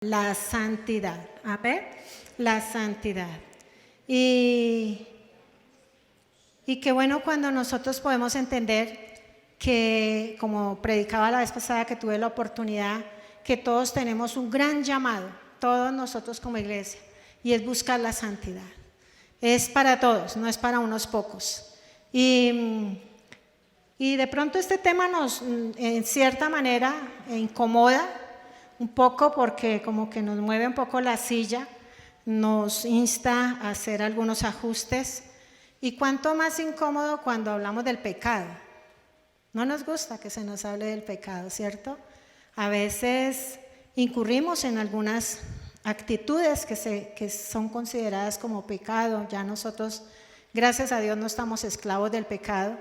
La santidad. A ver, la santidad. Y qué bueno cuando nosotros podemos entender que, como predicaba la vez pasada que tuve la oportunidad, que todos tenemos un gran llamado, todos nosotros como iglesia, y es buscar la santidad. Es para todos, no es para unos pocos. Y de pronto este tema nos, en cierta manera, incomoda un poco porque como que nos mueve un poco la silla, nos insta a hacer algunos ajustes. Y cuánto más incómodo cuando hablamos del pecado. No nos gusta que se nos hable del pecado, ¿cierto? A veces incurrimos en algunas actitudes que son consideradas como pecado. Ya nosotros, gracias a Dios, no estamos esclavos del pecado,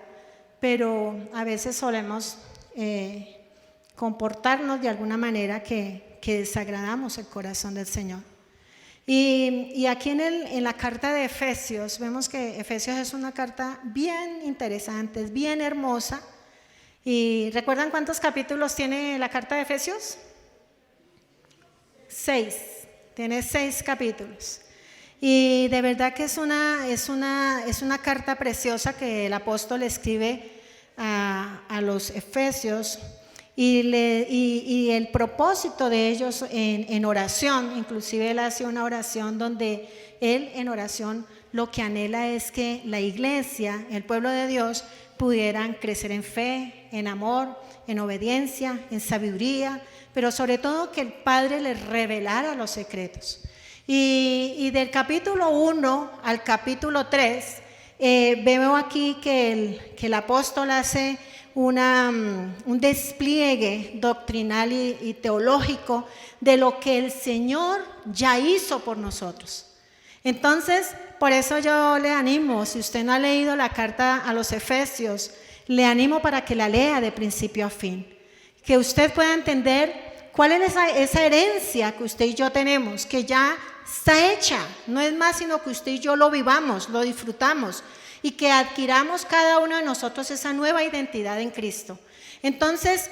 pero a veces solemos comportarnos de alguna manera que desagradamos el corazón del Señor. Y aquí en la carta de Efesios, vemos que Efesios es una carta bien interesante, es bien hermosa. ¿Y recuerdan cuántos capítulos tiene la carta de Efesios? 6, tiene 6 capítulos. Y de verdad que es una carta preciosa que el apóstol escribe a los efesios. Y el propósito de ellos en oración, inclusive él hace una oración donde él en oración lo que anhela es que la iglesia, el pueblo de Dios, pudieran crecer en fe, en amor, en obediencia, en sabiduría, pero sobre todo que el Padre les revelara los secretos. Y del capítulo 1 al capítulo 3, vemos aquí que el apóstol hace un despliegue doctrinal y teológico de lo que el Señor ya hizo por nosotros. Entonces, por eso yo le animo, si usted no ha leído la carta a los Efesios, le animo para que la lea de principio a fin, que usted pueda entender cuál es esa herencia que usted y yo tenemos, que ya está hecha, no es más sino que usted y yo lo vivamos, lo disfrutamos, y que adquiramos cada uno de nosotros esa nueva identidad en Cristo. Entonces,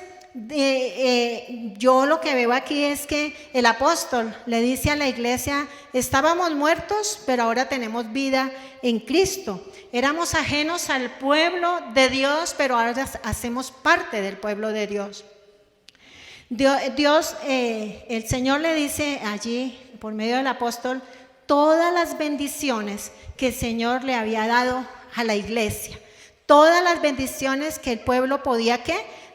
yo lo que veo aquí es que el apóstol le dice a la iglesia: estábamos muertos, pero ahora tenemos vida en Cristo. Éramos ajenos al pueblo de Dios, pero ahora hacemos parte del pueblo de Dios. El Señor le dice allí, por medio del apóstol, todas las bendiciones que el Señor le había dado a la iglesia, todas las bendiciones que el pueblo podía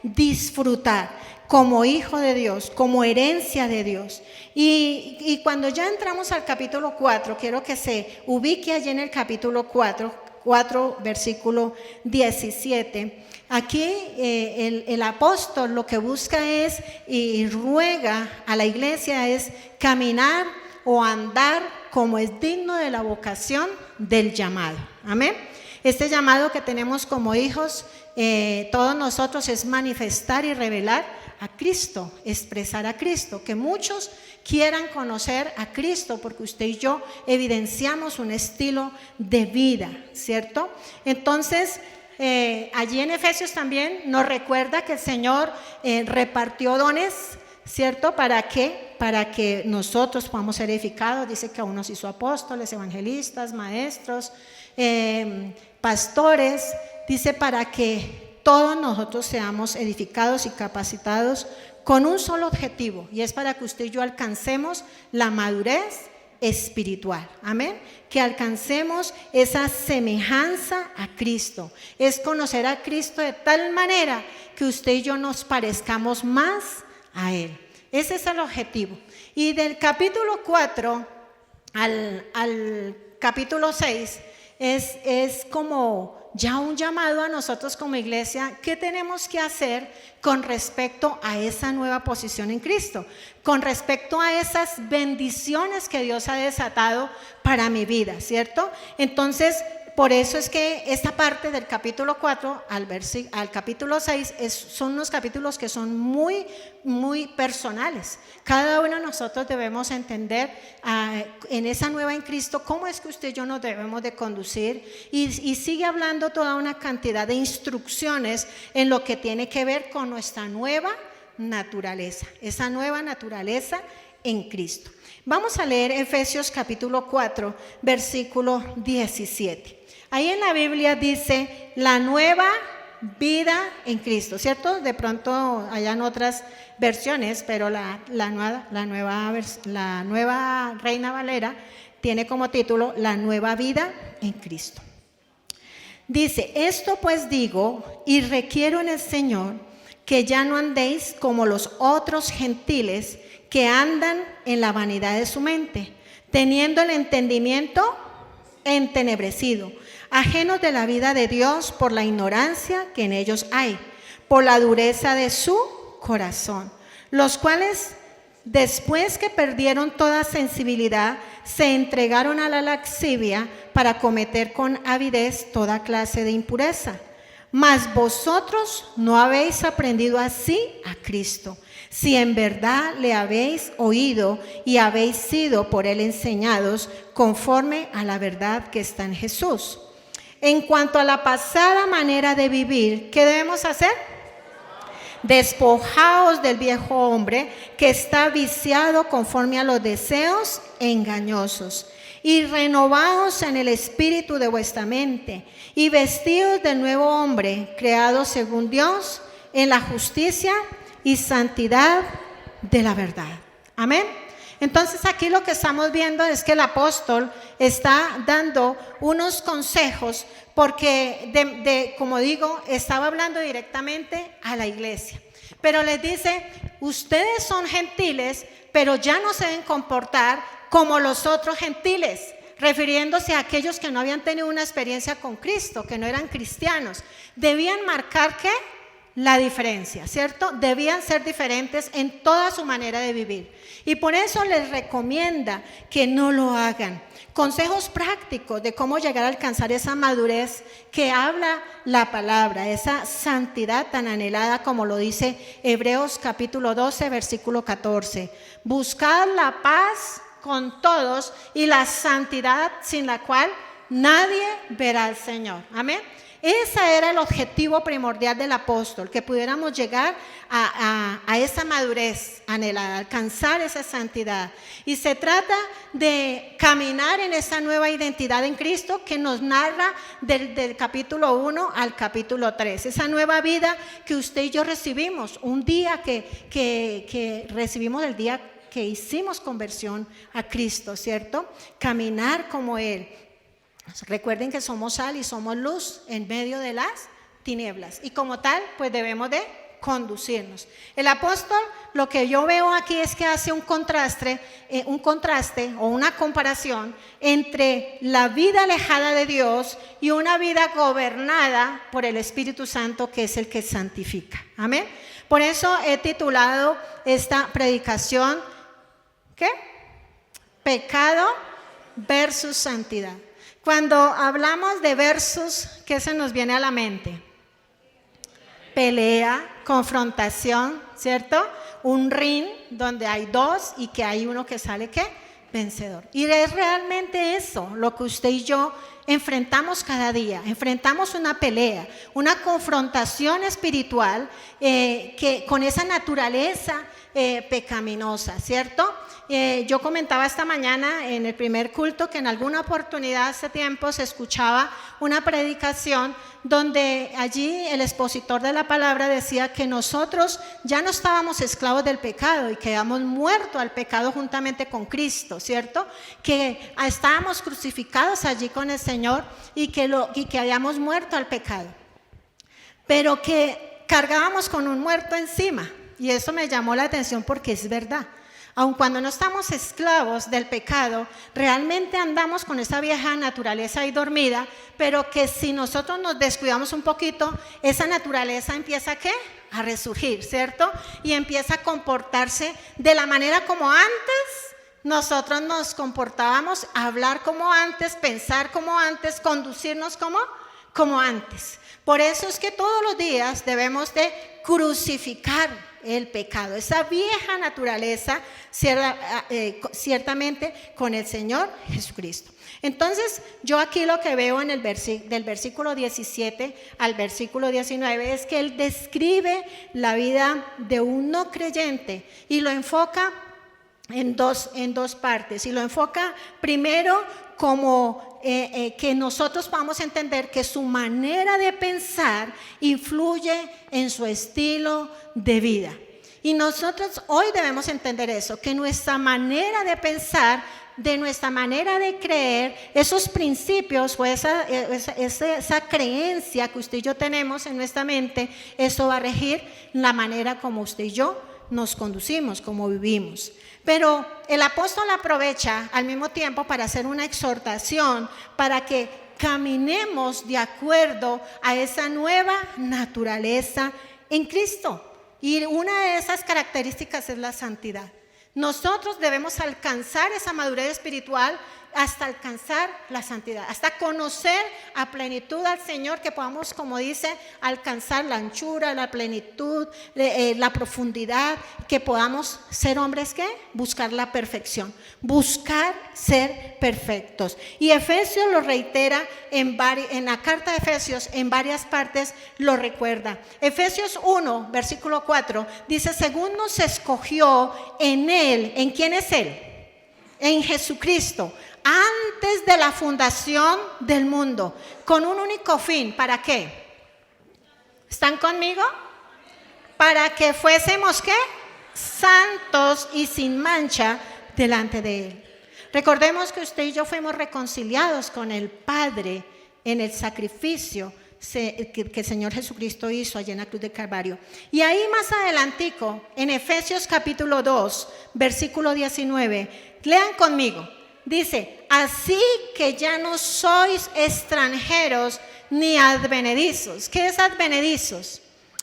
disfrutar como hijo de Dios, como herencia de Dios. Y cuando ya entramos al capítulo 4, quiero que se ubique allí en el capítulo 4 versículo 17. Aquí el apóstol lo que busca es y ruega a la iglesia es caminar o andar como es digno de la vocación del llamado. Amén. Este llamado que tenemos como hijos, todos nosotros, es manifestar y revelar a Cristo, expresar a Cristo, que muchos quieran conocer a Cristo, porque usted y yo evidenciamos un estilo de vida, ¿cierto? Entonces, allí en Efesios también nos recuerda que el Señor repartió dones, ¿cierto? ¿Para qué? Para que nosotros podamos ser edificados. Dice que a unos hizo apóstoles, evangelistas, maestros, pastores. Dice para que todos nosotros seamos edificados y capacitados con un solo objetivo, y es para que usted y yo alcancemos la madurez espiritual. Amén. Que alcancemos esa semejanza a Cristo. Es conocer a Cristo de tal manera que usted y yo nos parezcamos más a Él. Ese es el objetivo. Y del capítulo 4 al capítulo 6 es como ya un llamado a nosotros como iglesia. ¿Qué tenemos que hacer con respecto a esa nueva posición en Cristo? Con respecto a esas bendiciones que Dios ha desatado para mi vida, ¿cierto? Entonces, por eso es que esta parte del capítulo 4 al capítulo 6 son unos capítulos que son muy, muy personales. Cada uno de nosotros debemos entender en esa nueva en Cristo cómo es que usted y yo nos debemos de conducir, y sigue hablando toda una cantidad de instrucciones en lo que tiene que ver con nuestra nueva naturaleza. Esa nueva naturaleza en Cristo. Vamos a leer Efesios capítulo 4, versículo 17. Ahí en la Biblia dice, la nueva vida en Cristo, ¿cierto? De pronto hayan otras versiones, pero la nueva Reina Valera tiene como título, la nueva vida en Cristo. Dice, esto pues digo y requiero en el Señor que ya no andéis como los otros gentiles que andan en la vanidad de su mente, teniendo el entendimiento entenebrecido, ajenos de la vida de Dios por la ignorancia que en ellos hay, por la dureza de su corazón, los cuales después que perdieron toda sensibilidad, se entregaron a la lascivia para cometer con avidez toda clase de impureza. Mas vosotros no habéis aprendido así a Cristo, si en verdad le habéis oído y habéis sido por él enseñados conforme a la verdad que está en Jesús. En cuanto a la pasada manera de vivir, ¿qué debemos hacer? Despojaos del viejo hombre que está viciado conforme a los deseos engañosos, y renovaos en el espíritu de vuestra mente, y vestidos del nuevo hombre, creado según Dios, en la justicia y santidad de la verdad. Amén. Entonces aquí lo que estamos viendo es que el apóstol está dando unos consejos porque, como digo, estaba hablando directamente a la iglesia. Pero les dice, ustedes son gentiles, pero ya no se deben comportar como los otros gentiles, refiriéndose a aquellos que no habían tenido una experiencia con Cristo, que no eran cristianos. Debían marcar ¿qué? La diferencia, ¿cierto? Debían ser diferentes en toda su manera de vivir. Y por eso les recomienda que no lo hagan. Consejos prácticos de cómo llegar a alcanzar esa madurez que habla la palabra, esa santidad tan anhelada como lo dice Hebreos capítulo 12, versículo 14. Buscad la paz con todos y la santidad sin la cual nadie verá al Señor. Amén. Ese era el objetivo primordial del apóstol, que pudiéramos llegar a esa madurez anhelada, alcanzar esa santidad. Y se trata de caminar en esa nueva identidad en Cristo que nos narra del capítulo 1 al capítulo 3. Esa nueva vida que usted y yo recibimos, un día que recibimos el día que hicimos conversión a Cristo, ¿cierto? Caminar como Él. Recuerden que somos sal y somos luz en medio de las tinieblas y como tal pues debemos de conducirnos. El apóstol, lo que yo veo aquí es que hace un contraste o una comparación entre la vida alejada de Dios y una vida gobernada por el Espíritu Santo, que es el que santifica. Amén. Por eso he titulado esta predicación, ¿qué? Pecado versus santidad. Cuando hablamos de versus, ¿qué se nos viene a la mente? Pelea, confrontación, ¿cierto? Un ring donde hay dos y que hay uno que sale, ¿qué? Vencedor. Y es realmente eso lo que usted y yo enfrentamos cada día. Enfrentamos una pelea, una confrontación espiritual que con esa naturaleza pecaminosa, ¿cierto? Yo comentaba esta mañana en el primer culto que en alguna oportunidad hace tiempo se escuchaba una predicación donde allí el expositor de la palabra decía que nosotros ya no estábamos esclavos del pecado y que habíamos muerto al pecado juntamente con Cristo, ¿cierto? Que estábamos crucificados allí con el Señor y que habíamos muerto al pecado, pero que cargábamos con un muerto encima. Y eso me llamó la atención porque es verdad. Aun cuando no estamos esclavos del pecado, realmente andamos con esa vieja naturaleza ahí dormida, pero que si nosotros nos descuidamos un poquito, esa naturaleza empieza ¿qué? A resurgir, ¿cierto? Y empieza a comportarse de la manera como antes nosotros nos comportábamos, hablar como antes, pensar como antes, conducirnos como antes. Por eso es que todos los días debemos de crucificar el pecado, esa vieja naturaleza, ciertamente con el Señor Jesucristo. Entonces, yo aquí lo que veo en el del versículo 17 al versículo 19 es que él describe la vida de un no creyente y lo enfoca en dos partes, y lo enfoca primero como que nosotros vamos a entender que su manera de pensar influye en su estilo de vida. Y nosotros hoy debemos entender eso, que nuestra manera de pensar, de nuestra manera de creer, esos principios o esa creencia que usted y yo tenemos en nuestra mente, eso va a regir la manera como usted y yo nos conducimos, como vivimos. Pero el apóstol aprovecha al mismo tiempo para hacer una exhortación para que caminemos de acuerdo a esa nueva naturaleza en Cristo. Y una de esas características es la santidad. Nosotros debemos alcanzar esa madurez espiritual hasta alcanzar la santidad, hasta conocer a plenitud al Señor, que podamos, como dice, alcanzar la anchura, la plenitud, la profundidad, que podamos ser hombres que buscar la perfección, buscar ser perfectos. Y Efesios lo reitera en la carta de Efesios, en varias partes lo recuerda. Efesios 1, versículo 4, dice: según nos escogió en Él. ¿En quién es Él? En Jesucristo, antes de la fundación del mundo, con un único fin. ¿Para qué? ¿Están conmigo? Para que fuésemos, ¿qué? Santos y sin mancha delante de Él. Recordemos que usted y yo fuimos reconciliados con el Padre en el sacrificio que el Señor Jesucristo hizo allá en la cruz de Calvario. Y ahí más adelantico, en Efesios capítulo 2, versículo 19, lean conmigo. Dice: así que ya no sois extranjeros ni advenedizos. ¿Qué es advenedizos?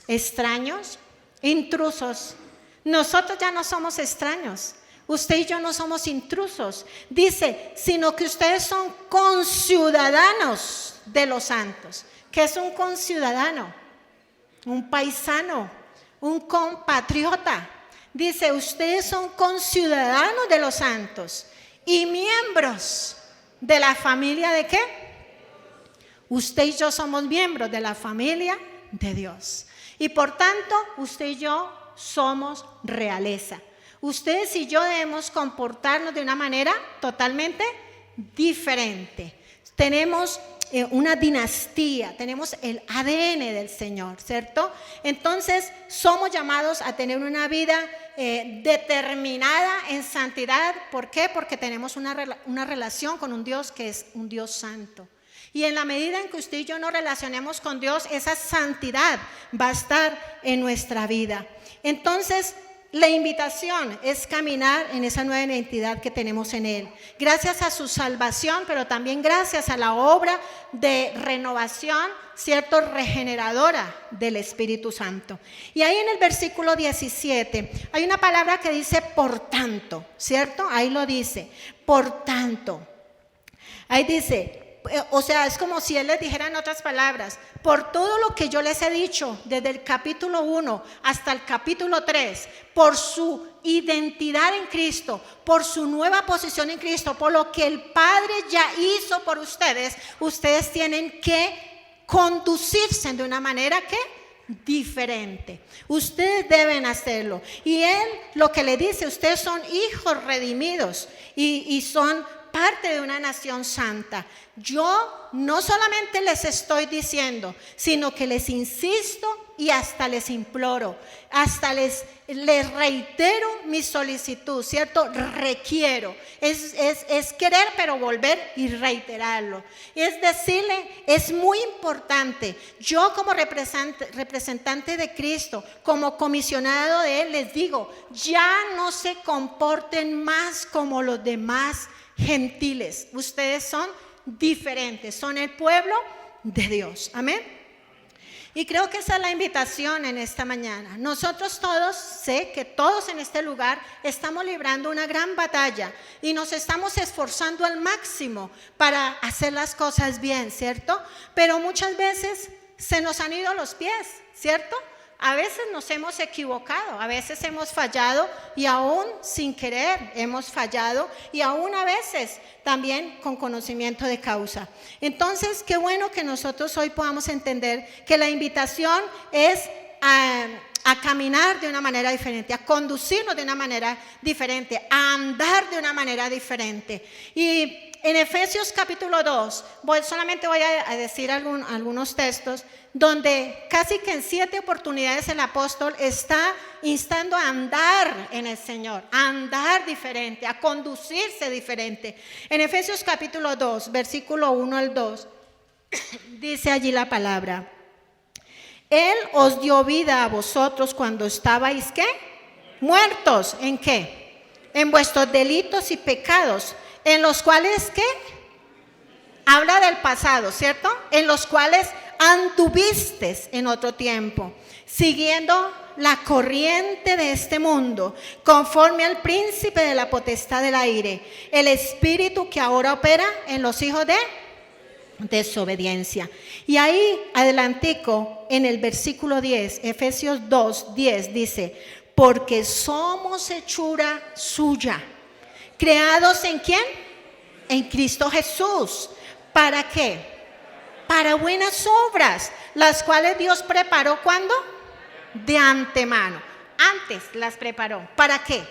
Extraños, intrusos. Nosotros ya no somos extraños. Usted y yo no somos intrusos. Dice, sino que ustedes son conciudadanos de los santos. ¿Qué es un conciudadano? Un paisano, un compatriota. Dice, ustedes son conciudadanos de los santos y miembros de la familia ¿de qué? Usted y yo somos miembros de la familia de Dios. Y por tanto, usted y yo somos realeza. Ustedes y yo debemos comportarnos de una manera totalmente diferente. Tenemos una dinastía, tenemos el ADN del Señor, ¿cierto? Entonces somos llamados a tener una vida determinada en santidad. ¿Por qué? Porque tenemos una relación con un Dios que es un Dios santo. Y en la medida en que usted y yo nos relacionemos con Dios, esa santidad va a estar en nuestra vida. Entonces, la invitación es caminar en esa nueva identidad que tenemos en Él. Gracias a su salvación, pero también gracias a la obra de renovación, ¿cierto?, regeneradora del Espíritu Santo. Y ahí en el versículo 17 hay una palabra que dice por tanto, ¿cierto? Ahí lo dice, por tanto. Ahí dice, o sea, es como si Él les dijera en otras palabras: por todo lo que yo les he dicho desde el capítulo 1 hasta el capítulo 3, por su identidad en Cristo, por su nueva posición en Cristo, por lo que el Padre ya hizo por ustedes, ustedes tienen que conducirse de una manera que diferente. Ustedes deben hacerlo. Y Él lo que le dice: ustedes son hijos redimidos y son parte de una nación santa. Yo no solamente les estoy diciendo, sino que les insisto y hasta les imploro, hasta les reitero mi solicitud, ¿cierto? Requiero. Es querer, pero volver y reiterarlo. Es decirle, es muy importante. Yo como representante de Cristo, como comisionado de Él, les digo, ya no se comporten más como los demás gentiles. Ustedes son diferentes, son el pueblo de Dios. Amén. Y creo que esa es la invitación en esta mañana. Nosotros todos, sé que todos en este lugar estamos librando una gran batalla y nos estamos esforzando al máximo para hacer las cosas bien, ¿cierto? Pero muchas veces se nos han ido los pies, ¿cierto? A veces nos hemos equivocado, a veces hemos fallado y aún sin querer hemos fallado y aún a veces también con conocimiento de causa. Entonces, qué bueno que nosotros hoy podamos entender que la invitación es a a caminar de una manera diferente, a conducirnos de una manera diferente, a andar de una manera diferente. Y en Efesios capítulo 2, solamente voy a decir algunos textos donde casi que en 7 oportunidades el apóstol está instando a andar en el Señor, a andar diferente, a conducirse diferente. En Efesios capítulo 2, versículo 1 al 2, dice allí la palabra: Él os dio vida a vosotros cuando estabais, ¿qué? Muertos. ¿En qué? En vuestros delitos y pecados, en los cuales, ¿qué? Habla del pasado, ¿cierto? En los cuales anduviste en otro tiempo, siguiendo la corriente de este mundo, conforme al príncipe de la potestad del aire, el espíritu que ahora opera en los hijos de desobediencia. Y ahí adelantico en el versículo 10, Efesios 2, 10 dice: porque somos hechura suya, creados ¿en quién? En Cristo Jesús. ¿Para qué? Para buenas obras, las cuales Dios preparó, ¿cuándo? De antemano. Antes las preparó. ¿Para qué?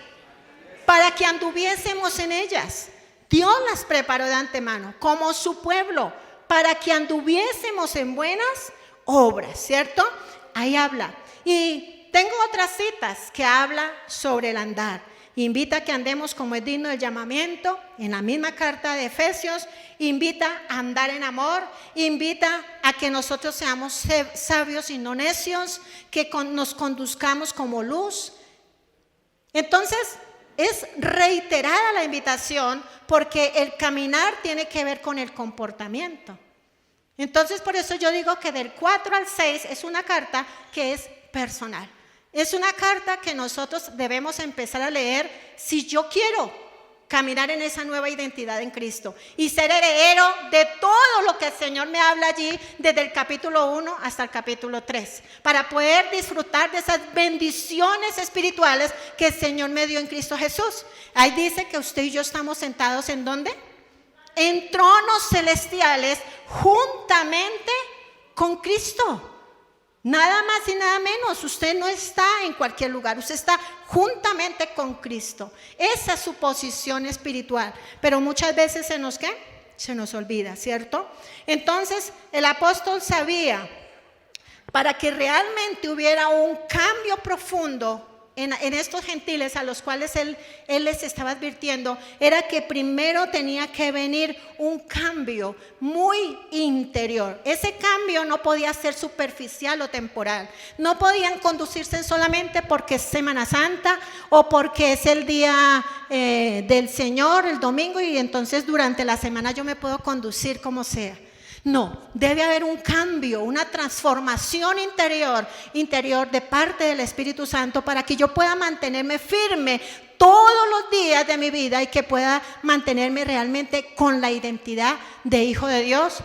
Para que anduviésemos en ellas. Dios las preparó de antemano, como su pueblo, para que anduviésemos en buenas obras, ¿cierto? Ahí habla. Y tengo otras citas que habla sobre el andar. Invita a que andemos como es digno del llamamiento, en la misma carta de Efesios. Invita a andar en amor, invita a que nosotros seamos sabios y no necios, que nos conduzcamos como luz. Entonces, es reiterada la invitación, porque el caminar tiene que ver con el comportamiento. Entonces, por eso yo digo que del 4 al 6 es una carta que es personal. Es una carta que nosotros debemos empezar a leer si yo quiero caminar en esa nueva identidad en Cristo y ser heredero de todo lo que el Señor me habla allí desde el capítulo 1 hasta el capítulo 3, para poder disfrutar de esas bendiciones espirituales que el Señor me dio en Cristo Jesús. Ahí dice que usted y yo estamos sentados ¿en dónde? En tronos celestiales juntamente con Cristo. Nada más y nada menos. Usted no está en cualquier lugar, usted está juntamente con Cristo. Esa es su posición espiritual, pero muchas veces se nos olvida, ¿cierto? Entonces el apóstol sabía, para que realmente hubiera un cambio profundo en estos gentiles a los cuales él les estaba advirtiendo, era que primero tenía que venir un cambio muy interior. Ese cambio no podía ser superficial o temporal. No podían conducirse solamente porque es Semana Santa o porque es el día del Señor, el domingo, y entonces durante la semana yo me puedo conducir como sea. No, debe haber un cambio, una transformación interior de parte del Espíritu Santo, para que yo pueda mantenerme firme todos los días de mi vida y que pueda mantenerme realmente con la identidad de hijo de Dios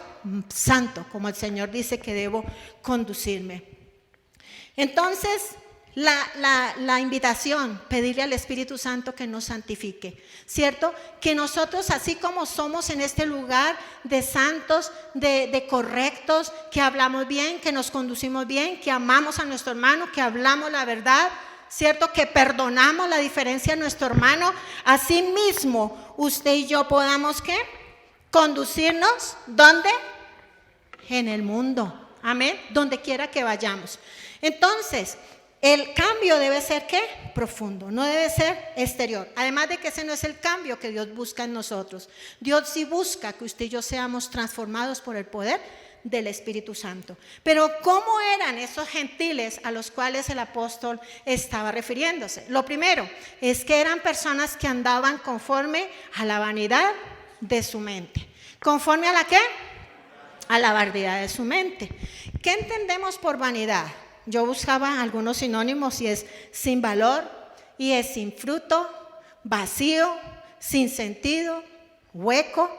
santo, como el Señor dice que debo conducirme. Entonces, la invitación, pedirle al Espíritu Santo que nos santifique, ¿cierto? Que nosotros, así como somos en este lugar de santos, de correctos, que hablamos bien, que nos conducimos bien, que amamos a nuestro hermano, que hablamos la verdad, ¿cierto? Que perdonamos la diferencia de nuestro hermano, así mismo usted y yo podamos, ¿qué? Conducirnos, ¿dónde? En el mundo, amén, donde quiera que vayamos. Entonces, el cambio debe ser, ¿qué? Profundo, no debe ser exterior. Además de que ese no es el cambio que Dios busca en nosotros. Dios sí busca que usted y yo seamos transformados por el poder del Espíritu Santo. Pero ¿cómo eran esos gentiles a los cuales el apóstol estaba refiriéndose? Lo primero es que eran personas que andaban conforme a la vanidad de su mente. ¿Conforme a la qué? A la vanidad de su mente. ¿Qué entendemos por vanidad? Yo buscaba algunos sinónimos y es sin valor, y es sin fruto, vacío, sin sentido, hueco.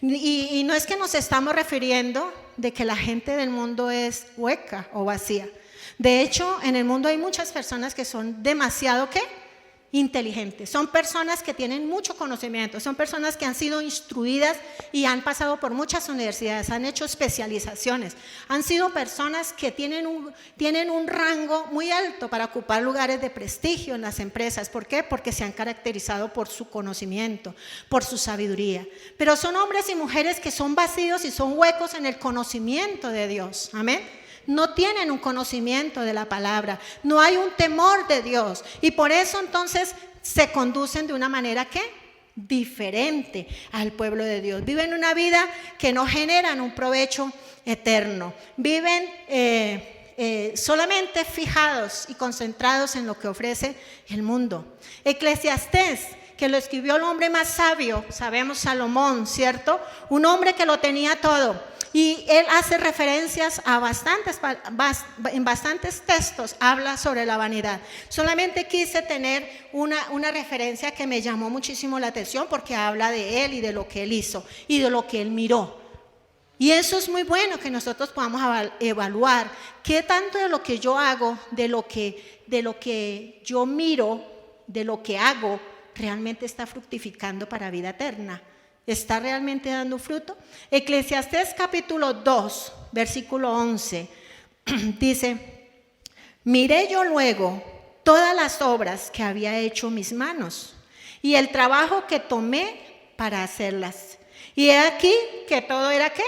Y no es que nos estamos refiriendo de que la gente del mundo es hueca o vacía. De hecho, en el mundo hay muchas personas que son demasiado, ¿qué? inteligentes, son personas que tienen mucho conocimiento, son personas que han sido instruidas y han pasado por muchas universidades, han hecho especializaciones, han sido personas que tienen un rango muy alto para ocupar lugares de prestigio en las empresas. ¿Por qué? Porque se han caracterizado por su conocimiento, por su sabiduría. Pero son hombres y mujeres que son vacíos y son huecos en el conocimiento de Dios. Amén. No tienen un conocimiento de la palabra, no hay un temor de Dios, y por eso entonces se conducen de una manera ¿qué? Diferente al pueblo de Dios. Viven una vida que no generan un provecho eterno, viven solamente fijados y concentrados en lo que ofrece el mundo. Eclesiastés, que lo escribió el hombre más sabio, sabemos, Salomón, ¿cierto? Un hombre que lo tenía todo. Y él hace referencias a en bastantes textos, habla sobre la vanidad. Solamente quise tener una referencia que me llamó muchísimo la atención, porque habla de él y de lo que él hizo y de lo que él miró. Y eso es muy bueno, que nosotros podamos evaluar qué tanto de lo que yo hago, de lo que yo miro, de lo que hago, realmente está fructificando para vida eterna. ¿Está realmente dando fruto? Eclesiastés capítulo 2, versículo 11, dice: miré yo luego todas las obras que había hecho mis manos y el trabajo que tomé para hacerlas. Y he aquí que todo era ¿qué?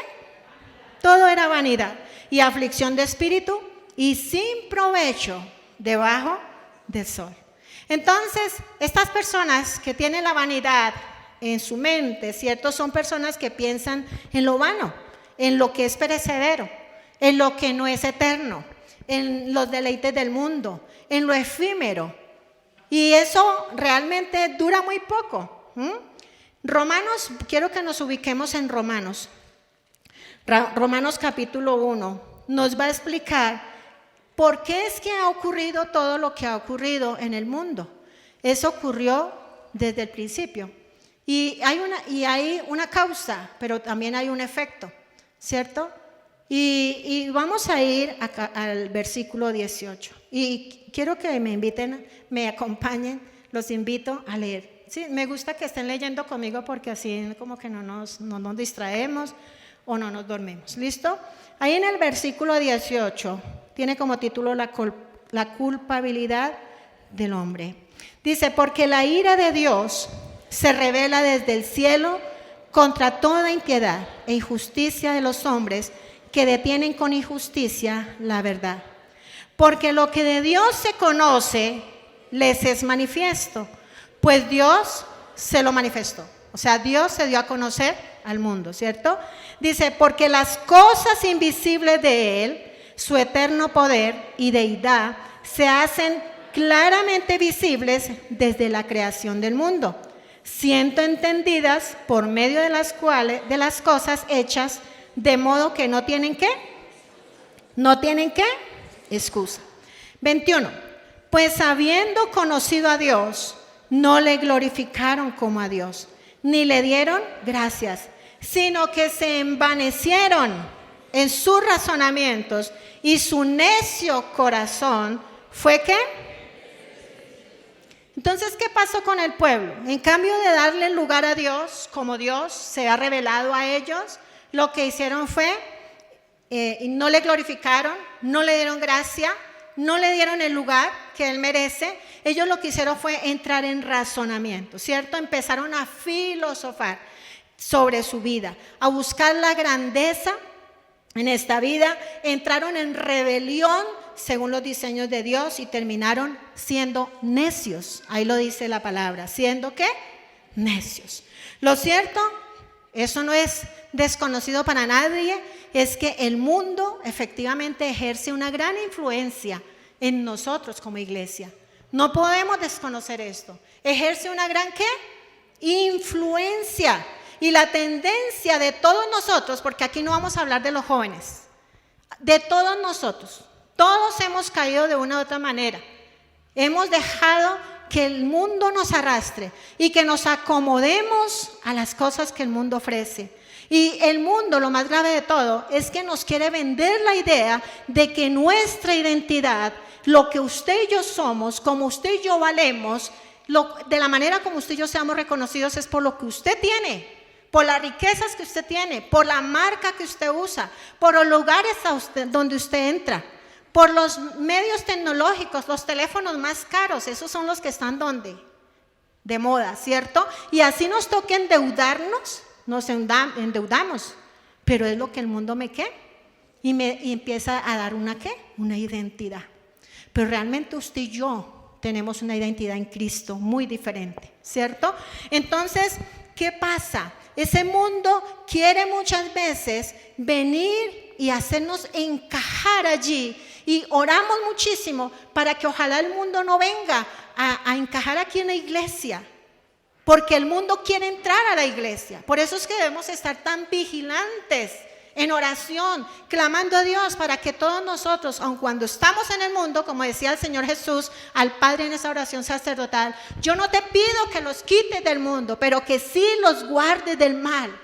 Todo era vanidad y aflicción de espíritu y sin provecho debajo del sol. Entonces, estas personas que tienen la vanidad en su mente, ¿cierto? Son personas que piensan en lo vano, en lo que es perecedero, en lo que no es eterno, en los deleites del mundo, en lo efímero. Y eso realmente dura muy poco. Romanos, quiero que nos ubiquemos en Romanos. Romanos capítulo 1 nos va a explicar por qué es que ha ocurrido todo lo que ha ocurrido en el mundo. Eso ocurrió desde el principio. Y hay una causa, pero también hay un efecto, ¿cierto? Y vamos a ir acá al versículo 18. Y quiero que me acompañen, los invito a leer. Sí, me gusta que estén leyendo conmigo, porque así como que no nos distraemos o no nos dormimos. ¿Listo? Ahí en el versículo 18 tiene como título la culpabilidad del hombre. Dice: porque la ira de Dios se revela desde el cielo contra toda impiedad e injusticia de los hombres que detienen con injusticia la verdad. Porque lo que de Dios se conoce les es manifiesto, pues Dios se lo manifestó. O sea, Dios se dio a conocer al mundo, ¿cierto? Dice: porque las cosas invisibles de Él, su eterno poder y deidad, se hacen claramente visibles desde la creación del mundo, siendo entendidas por medio de las cosas hechas, de modo que no tienen ¿qué? No tienen ¿qué? Excusa. 21. Pues habiendo conocido a Dios, no le glorificaron como a Dios, ni le dieron gracias, sino que se envanecieron en sus razonamientos, y su necio corazón fue ¿qué? Entonces, ¿qué pasó con el pueblo? En cambio de darle lugar a Dios, como Dios se ha revelado a ellos, lo que hicieron fue, no le glorificaron, no le dieron gracia, no le dieron el lugar que Él merece. Ellos lo que hicieron fue entrar en razonamiento, ¿cierto? Empezaron a filosofar sobre su vida, a buscar la grandeza en esta vida, entraron en rebelión según los diseños de Dios y terminaron siendo necios. Ahí lo dice la palabra, siendo ¿qué? Necios. Lo cierto, eso no es desconocido para nadie, es que el mundo efectivamente ejerce una gran influencia en nosotros como iglesia. No podemos desconocer esto. Ejerce una gran ¿qué? Influencia. Y la tendencia de todos nosotros, porque aquí no vamos a hablar de los jóvenes, de todos nosotros, todos hemos caído de una u otra manera. Hemos dejado que el mundo nos arrastre y que nos acomodemos a las cosas que el mundo ofrece. Y el mundo, lo más grave de todo, es que nos quiere vender la idea de que nuestra identidad, lo que usted y yo somos, como usted y yo valemos, de la manera como usted y yo seamos reconocidos es por lo que usted tiene, por las riquezas que usted tiene, por la marca que usted usa, por los lugares donde usted entra, por los medios tecnológicos, los teléfonos más caros. Esos son los que están ¿dónde? De moda, ¿cierto? Y así nos toca endeudarnos, nos endeudamos, pero es lo que el mundo me ¿qué? Y empieza a dar una ¿qué? Una identidad. Pero realmente usted y yo tenemos una identidad en Cristo muy diferente, ¿cierto? Entonces, ¿qué pasa? Ese mundo quiere muchas veces venir y hacernos encajar allí, y oramos muchísimo para que ojalá el mundo no venga a encajar aquí en la iglesia, porque el mundo quiere entrar a la iglesia. Por eso es que debemos estar tan vigilantes en oración, clamando a Dios para que todos nosotros, aun cuando estamos en el mundo, como decía el Señor Jesús al Padre en esa oración sacerdotal, yo no te pido que los quites del mundo, pero que sí los guardes del mal.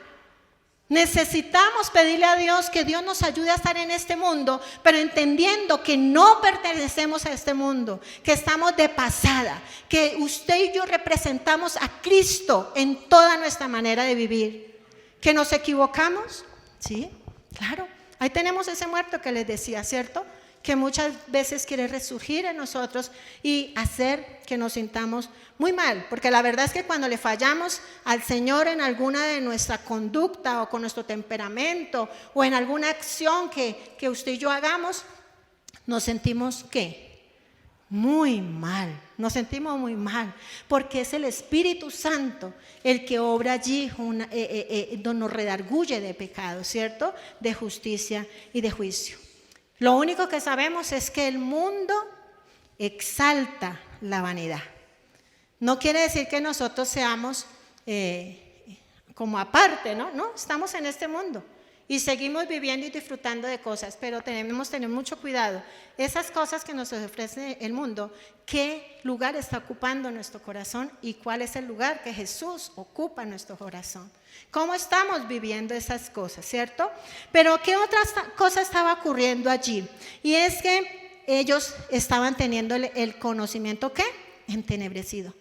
Necesitamos pedirle a Dios que Dios nos ayude a estar en este mundo, pero entendiendo que no pertenecemos a este mundo, que estamos de pasada, que usted y yo representamos a Cristo en toda nuestra manera de vivir. ¿Que nos equivocamos? Sí, claro. Ahí tenemos ese muerto que les decía, ¿cierto? Que muchas veces quiere resurgir en nosotros y hacer que nos sintamos muy mal, porque la verdad es que cuando le fallamos al Señor en alguna de nuestra conducta o con nuestro temperamento o en alguna acción que usted y yo hagamos, nos sentimos ¿qué? Muy mal, nos sentimos muy mal, porque es el Espíritu Santo el que obra allí, nos redarguye de pecado, ¿cierto? De justicia y de juicio. Lo único que sabemos es que el mundo exalta la vanidad. No quiere decir que nosotros seamos como aparte, ¿no? No, estamos en este mundo y seguimos viviendo y disfrutando de cosas, pero tenemos que tener mucho cuidado. Esas cosas que nos ofrece el mundo, ¿qué lugar está ocupando nuestro corazón y cuál es el lugar que Jesús ocupa en nuestro corazón? ¿Cómo estamos viviendo esas cosas, cierto? Pero ¿qué otra cosa estaba ocurriendo allí? Y es que ellos estaban teniendo el conocimiento ¿qué? Entenebrecido.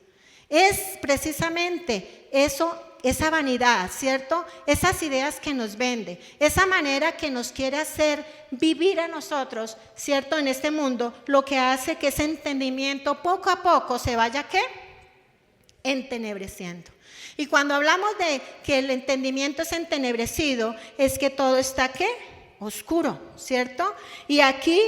Es precisamente eso, esa vanidad, ¿cierto? Esas ideas que nos vende, esa manera que nos quiere hacer vivir a nosotros, ¿cierto? En este mundo, lo que hace que ese entendimiento poco a poco se vaya ¿qué? Entenebreciendo. Y cuando hablamos de que el entendimiento es entenebrecido, es que todo está ¿qué? Oscuro, ¿cierto? Y aquí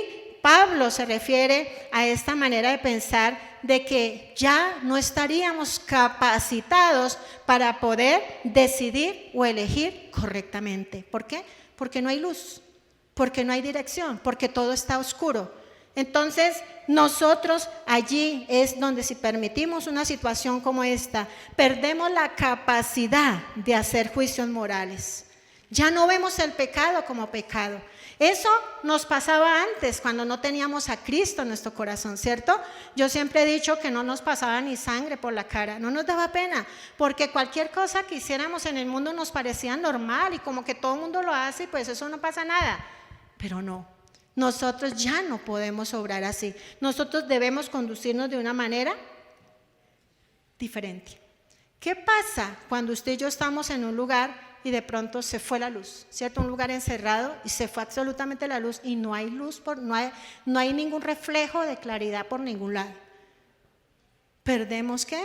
Pablo se refiere a esta manera de pensar de que ya no estaríamos capacitados para poder decidir o elegir correctamente. ¿Por qué? Porque no hay luz, porque no hay dirección, porque todo está oscuro. Entonces, nosotros allí es donde si permitimos una situación como esta, perdemos la capacidad de hacer juicios morales. Ya no vemos el pecado como pecado. Eso nos pasaba antes, cuando no teníamos a Cristo en nuestro corazón, ¿cierto? Yo siempre he dicho que no nos pasaba ni sangre por la cara, no nos daba pena, porque cualquier cosa que hiciéramos en el mundo nos parecía normal y como que todo el mundo lo hace y pues eso no pasa nada. Pero no, nosotros ya no podemos obrar así. Nosotros debemos conducirnos de una manera diferente. ¿Qué pasa cuando usted y yo estamos en un lugar y de pronto se fue la luz, ¿cierto? Un lugar encerrado y se fue absolutamente la luz y no hay luz, no hay ningún reflejo de claridad por ningún lado. Perdemos ¿qué?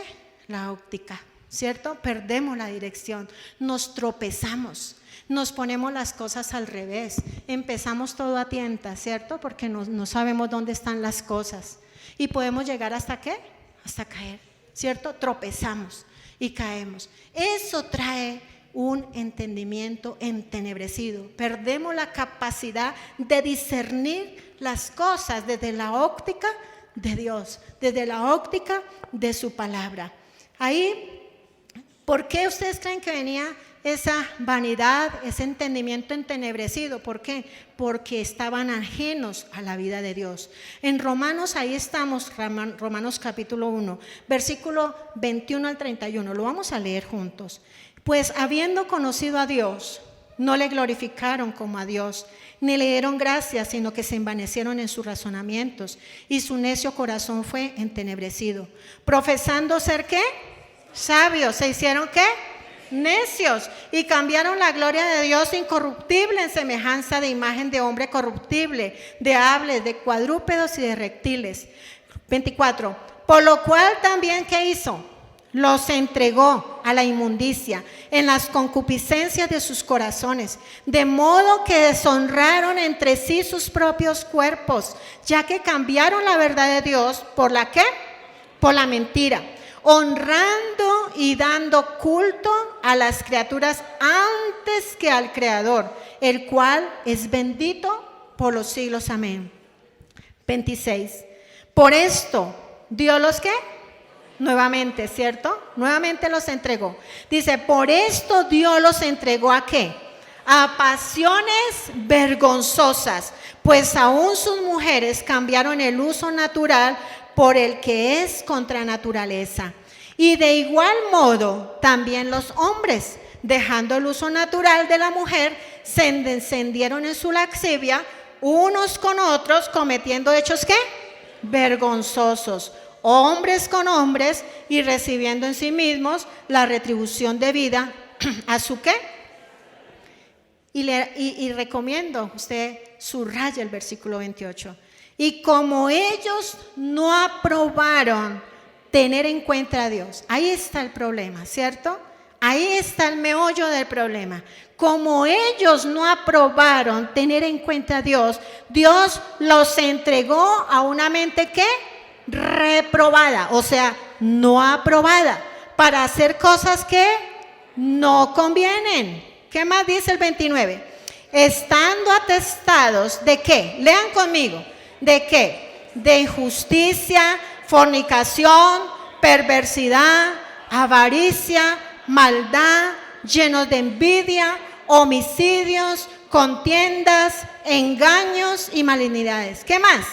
La óptica, ¿cierto? Perdemos la dirección, nos tropezamos, nos ponemos las cosas al revés, empezamos todo a tientas, ¿cierto? Porque no sabemos dónde están las cosas y podemos llegar hasta ¿qué? Hasta caer, ¿cierto? Tropezamos y caemos. Eso trae un entendimiento entenebrecido. Perdemos la capacidad de discernir las cosas desde la óptica de Dios, desde la óptica de su palabra. Ahí, ¿por qué ustedes creen que venía esa vanidad, ese entendimiento entenebrecido? ¿Por qué? Porque estaban ajenos a la vida de Dios. En Romanos, ahí estamos, Romanos capítulo 1, versículo 21 al 31, lo vamos a leer juntos. Pues habiendo conocido a Dios, no le glorificaron como a Dios, ni le dieron gracias, sino que se envanecieron en sus razonamientos, y su necio corazón fue entenebrecido. Profesando ser ¿qué? Sabios, ¿se hicieron qué? Necios, y cambiaron la gloria de Dios incorruptible en semejanza de imagen de hombre corruptible, de aves, de cuadrúpedos y de reptiles. 24. Por lo cual también ¿qué hizo? Los entregó a la inmundicia en las concupiscencias de sus corazones, de modo que deshonraron entre sí sus propios cuerpos, ya que cambiaron la verdad de Dios por la ¿qué? Por la mentira, honrando y dando culto a las criaturas antes que al Creador, el cual es bendito por los siglos. Amén. 26. Por esto, ¿dio los qué? Nuevamente, ¿cierto? Nuevamente los entregó. Dice, por esto Dios los entregó ¿a qué? A pasiones vergonzosas, pues aún sus mujeres cambiaron el uso natural por el que es contra naturaleza. Y de igual modo, también los hombres, dejando el uso natural de la mujer, se encendieron en su lascivia unos con otros, cometiendo hechos ¿qué? Vergonzosos. Hombres con hombres, y recibiendo en sí mismos la retribución debida a su ¿qué? Y recomiendo, usted subraya el versículo 28. Y como ellos no aprobaron tener en cuenta a Dios, ahí está el problema, ¿cierto? Ahí está el meollo del problema. Como ellos no aprobaron tener en cuenta a Dios, Dios los entregó a una mente ¿qué? Reprobada, o sea, no aprobada, para hacer cosas que no convienen. ¿Qué más dice el 29? Estando atestados ¿de qué? Lean conmigo. ¿De qué? De injusticia, fornicación, perversidad, avaricia, maldad, llenos de envidia, homicidios, contiendas, engaños y malignidades. ¿Qué más?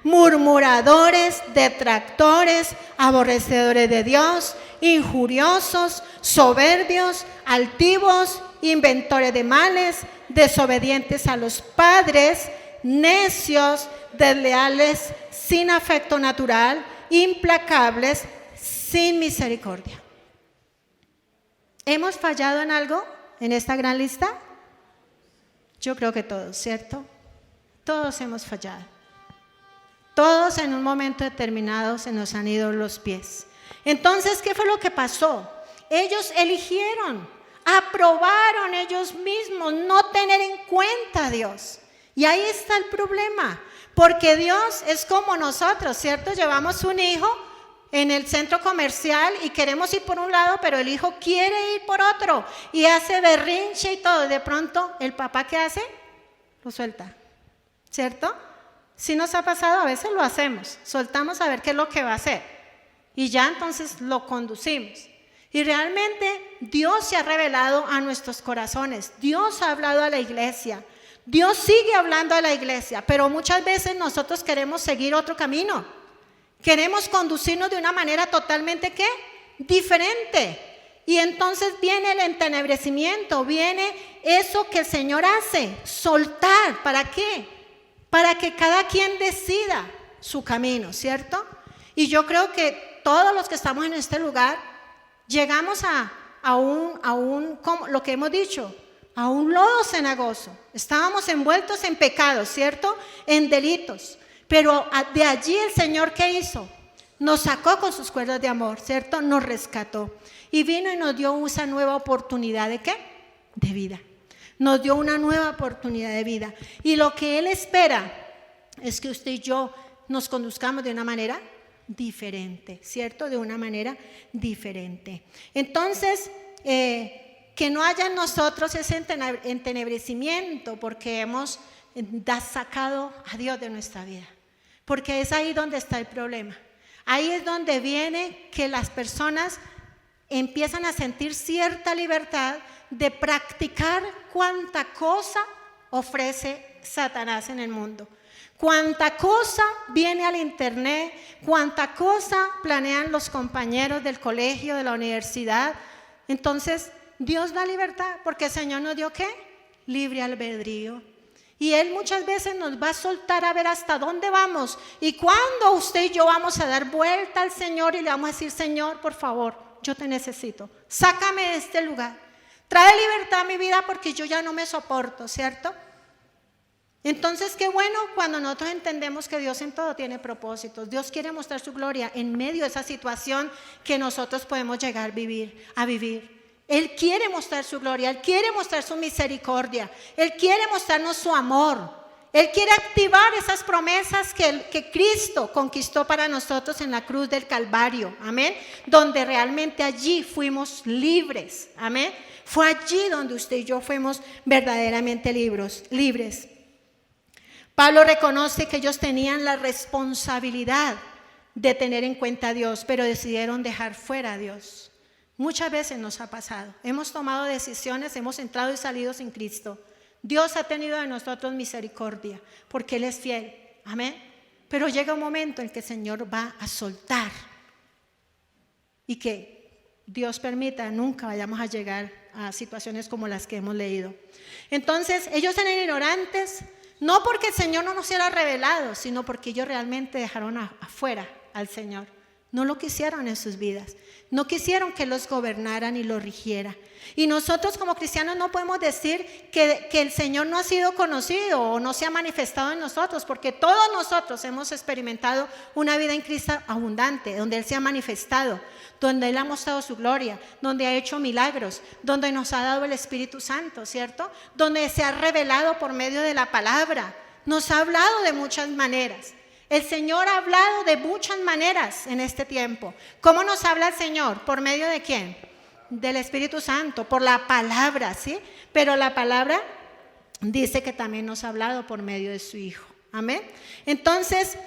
Murmuradores, detractores, aborrecedores de Dios, injuriosos, soberbios, altivos, inventores de males, desobedientes a los padres, necios, desleales, sin afecto natural, implacables, sin misericordia. ¿Hemos fallado en algo en esta gran lista? Yo creo que todos, ¿cierto? Todos hemos fallado. Todos en un momento determinado se nos han ido los pies. Entonces, ¿qué fue lo que pasó? Ellos eligieron, aprobaron ellos mismos no tener en cuenta a Dios. Y ahí está el problema, porque Dios es como nosotros, ¿cierto? Llevamos un hijo en el centro comercial y queremos ir por un lado, pero el hijo quiere ir por otro y hace berrinche y todo. De pronto, ¿el papá qué hace? Lo suelta, ¿cierto? Si nos ha pasado, a veces lo hacemos, soltamos a ver qué es lo que va a hacer y ya entonces lo conducimos. Y realmente Dios se ha revelado a nuestros corazones, Dios ha hablado a la iglesia, Dios sigue hablando a la iglesia, pero muchas veces nosotros queremos seguir otro camino, queremos conducirnos de una manera totalmente ¿qué? Diferente. Y entonces viene el entenebrecimiento, viene eso que el Señor hace, soltar. ¿Para qué? Para que cada quien decida su camino, ¿cierto? Y yo creo que todos los que estamos en este lugar llegamos a un como lo que hemos dicho, a un lodo cenagoso. Estábamos envueltos en pecados, ¿cierto? En delitos. Pero de allí el Señor, ¿qué hizo? Nos sacó con sus cuerdas de amor, ¿cierto? Nos rescató. Y vino y nos dio esa nueva oportunidad ¿de qué? De vida. Nos dio una nueva oportunidad de vida. Y lo que Él espera es que usted y yo nos conduzcamos de una manera diferente, ¿cierto? De una manera diferente. Entonces, que no haya en nosotros ese entenebrecimiento porque hemos sacado a Dios de nuestra vida. Porque es ahí donde está el problema. Ahí es donde viene que las personas empiezan a sentir cierta libertad de practicar cuánta cosa ofrece Satanás en el mundo. Cuánta cosa viene al internet, cuánta cosa planean los compañeros del colegio, de la universidad. Entonces, Dios da libertad, porque el Señor nos dio ¿qué? libre albedrío. Y Él muchas veces nos va a soltar a ver hasta dónde vamos. Y cuando usted y yo vamos a dar vuelta al Señor y le vamos a decir: Señor, por favor, yo te necesito. Sácame de este lugar. Trae libertad a mi vida porque yo ya no me soporto, ¿cierto? Entonces, qué bueno cuando nosotros entendemos que Dios en todo tiene propósitos. Dios quiere mostrar su gloria en medio de esa situación que nosotros podemos llegar a vivir. Él quiere mostrar su gloria, Él quiere mostrar su misericordia, Él quiere mostrarnos su amor. Él quiere activar esas promesas que Cristo conquistó para nosotros en la cruz del Calvario, amén, donde realmente allí fuimos libres, amén. Fue allí donde usted y yo fuimos verdaderamente libres. Pablo reconoce que ellos tenían la responsabilidad de tener en cuenta a Dios, pero decidieron dejar fuera a Dios. Muchas veces nos ha pasado, hemos tomado decisiones, hemos entrado y salido sin Cristo. Dios ha tenido de nosotros misericordia, porque Él es fiel, amén. Pero llega un momento en que el Señor va a soltar, y que Dios permita, nunca vayamos a llegar a situaciones como las que hemos leído. Entonces, ellos eran ignorantes, no porque el Señor no nos hubiera revelado, sino porque ellos realmente dejaron afuera al Señor. No lo quisieron en sus vidas. No quisieron que los gobernaran y los rigiera. Y nosotros como cristianos no podemos decir que el Señor no ha sido conocido o no se ha manifestado en nosotros, porque todos nosotros hemos experimentado una vida en Cristo abundante, donde Él se ha manifestado, donde Él ha mostrado su gloria, donde ha hecho milagros, donde nos ha dado el Espíritu Santo, ¿cierto? Donde se ha revelado por medio de la palabra, nos ha hablado de muchas maneras. El Señor ha hablado de muchas maneras en este tiempo. ¿Cómo nos habla el Señor? ¿Por medio de quién? Del Espíritu Santo, por la palabra, ¿sí? Pero la palabra dice que también nos ha hablado por medio de su Hijo. Amén. Entonces,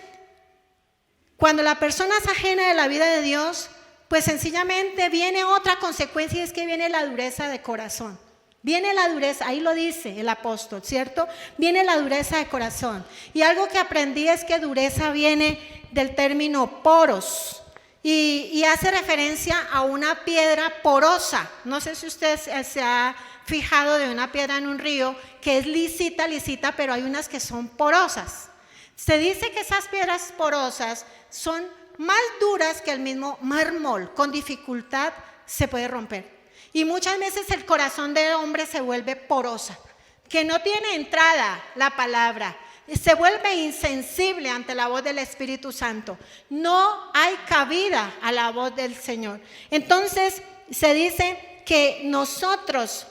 cuando la persona es ajena de la vida de Dios, pues sencillamente viene otra consecuencia, y es que viene la dureza de corazón. Viene la dureza, ahí lo dice el apóstol, ¿cierto? Viene la dureza de corazón. Y algo que aprendí es que dureza viene del término poros y hace referencia a una piedra porosa. No sé si usted se ha fijado de una piedra en un río que es lisita, pero hay unas que son porosas. Se dice que esas piedras porosas son más duras que el mismo mármol, con dificultad se puede romper. Y muchas veces el corazón del hombre se vuelve porosa, que no tiene entrada la palabra, se vuelve insensible ante la voz del Espíritu Santo. No hay cabida a la voz del Señor. Entonces se dice que nosotros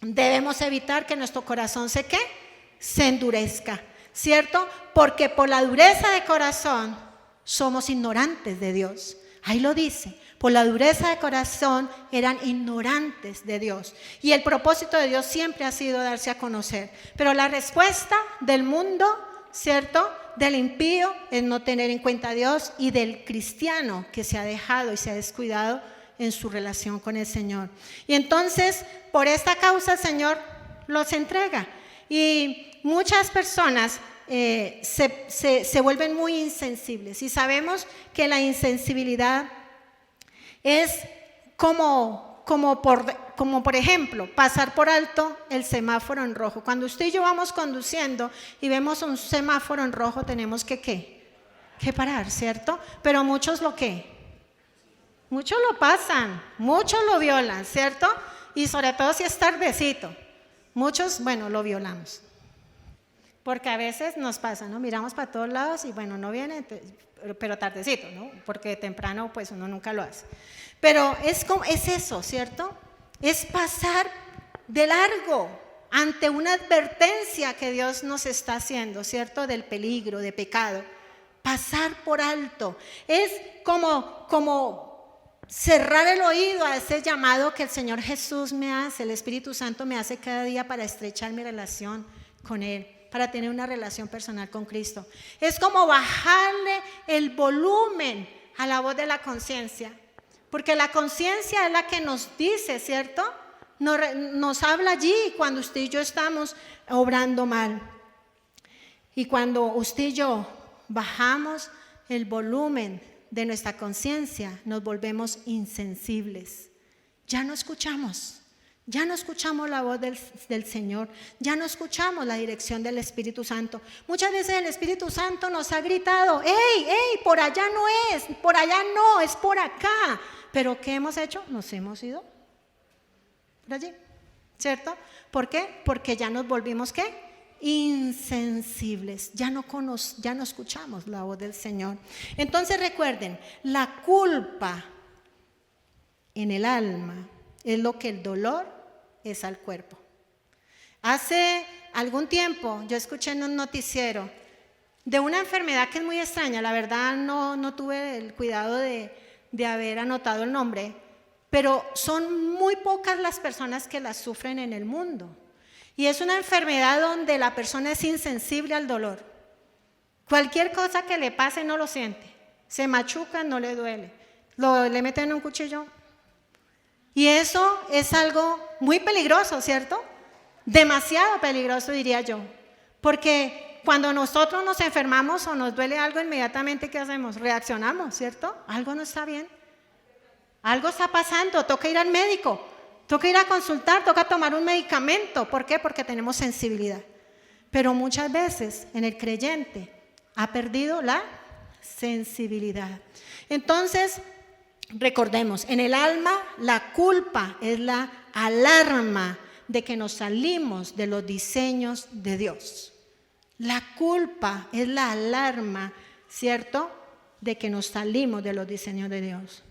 debemos evitar que nuestro corazón se endurezca, ¿cierto? Porque por la dureza de corazón somos ignorantes de Dios. Ahí lo dice. Por la dureza de corazón eran ignorantes de Dios. Y el propósito de Dios siempre ha sido darse a conocer. Pero la respuesta del mundo, ¿cierto?, del impío, es no tener en cuenta a Dios, y del cristiano que se ha dejado y se ha descuidado en su relación con el Señor. Y entonces, por esta causa el Señor los entrega. Y muchas personas se vuelven muy insensibles. Y sabemos que la insensibilidad es como por ejemplo, pasar por alto el semáforo en rojo. Cuando usted y yo vamos conduciendo y vemos un semáforo en rojo, tenemos que parar, ¿cierto? Pero muchos muchos lo pasan, muchos lo violan, ¿cierto? Y sobre todo si es tardecito, muchos, lo violamos. Porque a veces nos pasa, ¿no? Miramos para todos lados y no viene, pero tardecito, ¿no? Porque temprano pues uno nunca lo hace. Pero es eso, ¿cierto? Es pasar de largo ante una advertencia que Dios nos está haciendo, ¿cierto? Del peligro, de pecado. Pasar por alto. Es como cerrar el oído a ese llamado que el Señor Jesús me hace, el Espíritu Santo me hace cada día para estrechar mi relación con Él, para tener una relación personal con Cristo. Es como bajarle el volumen a la voz de la conciencia, porque la conciencia es la que nos dice, ¿cierto? Nos habla allí cuando usted y yo estamos obrando mal. Y cuando usted y yo bajamos el volumen de nuestra conciencia, nos volvemos insensibles. Ya no escuchamos, Ya no escuchamos la voz del Señor, ya no escuchamos la dirección del Espíritu Santo. Muchas veces el Espíritu Santo nos ha gritado, ¡ey, por allá no es, por allá no, es por acá! Pero ¿qué hemos hecho? Nos hemos ido por allí, ¿cierto? ¿Por qué? Porque ya nos volvimos, ¿qué? Insensibles, ya no escuchamos la voz del Señor. Entonces recuerden, la culpa en el alma es lo que el dolor es al cuerpo. Hace algún tiempo yo escuché en un noticiero de una enfermedad que es muy extraña, la verdad no tuve el cuidado de haber anotado el nombre, pero son muy pocas las personas que la sufren en el mundo. Y es una enfermedad donde la persona es insensible al dolor. Cualquier cosa que le pase no lo siente, se machuca, no le duele, le meten un cuchillo. Y eso es algo muy peligroso, ¿cierto? Demasiado peligroso, diría yo. Porque cuando nosotros nos enfermamos o nos duele algo, inmediatamente, ¿qué hacemos? Reaccionamos, ¿cierto? Algo no está bien. Algo está pasando, toca ir al médico, toca ir a consultar, toca tomar un medicamento. ¿Por qué? Porque tenemos sensibilidad. Pero muchas veces en el creyente ha perdido la sensibilidad. Entonces, recordemos, en el alma la culpa es la alarma de que nos salimos de los diseños de Dios. La culpa es la alarma, ¿cierto?, de que nos salimos de los diseños de Dios.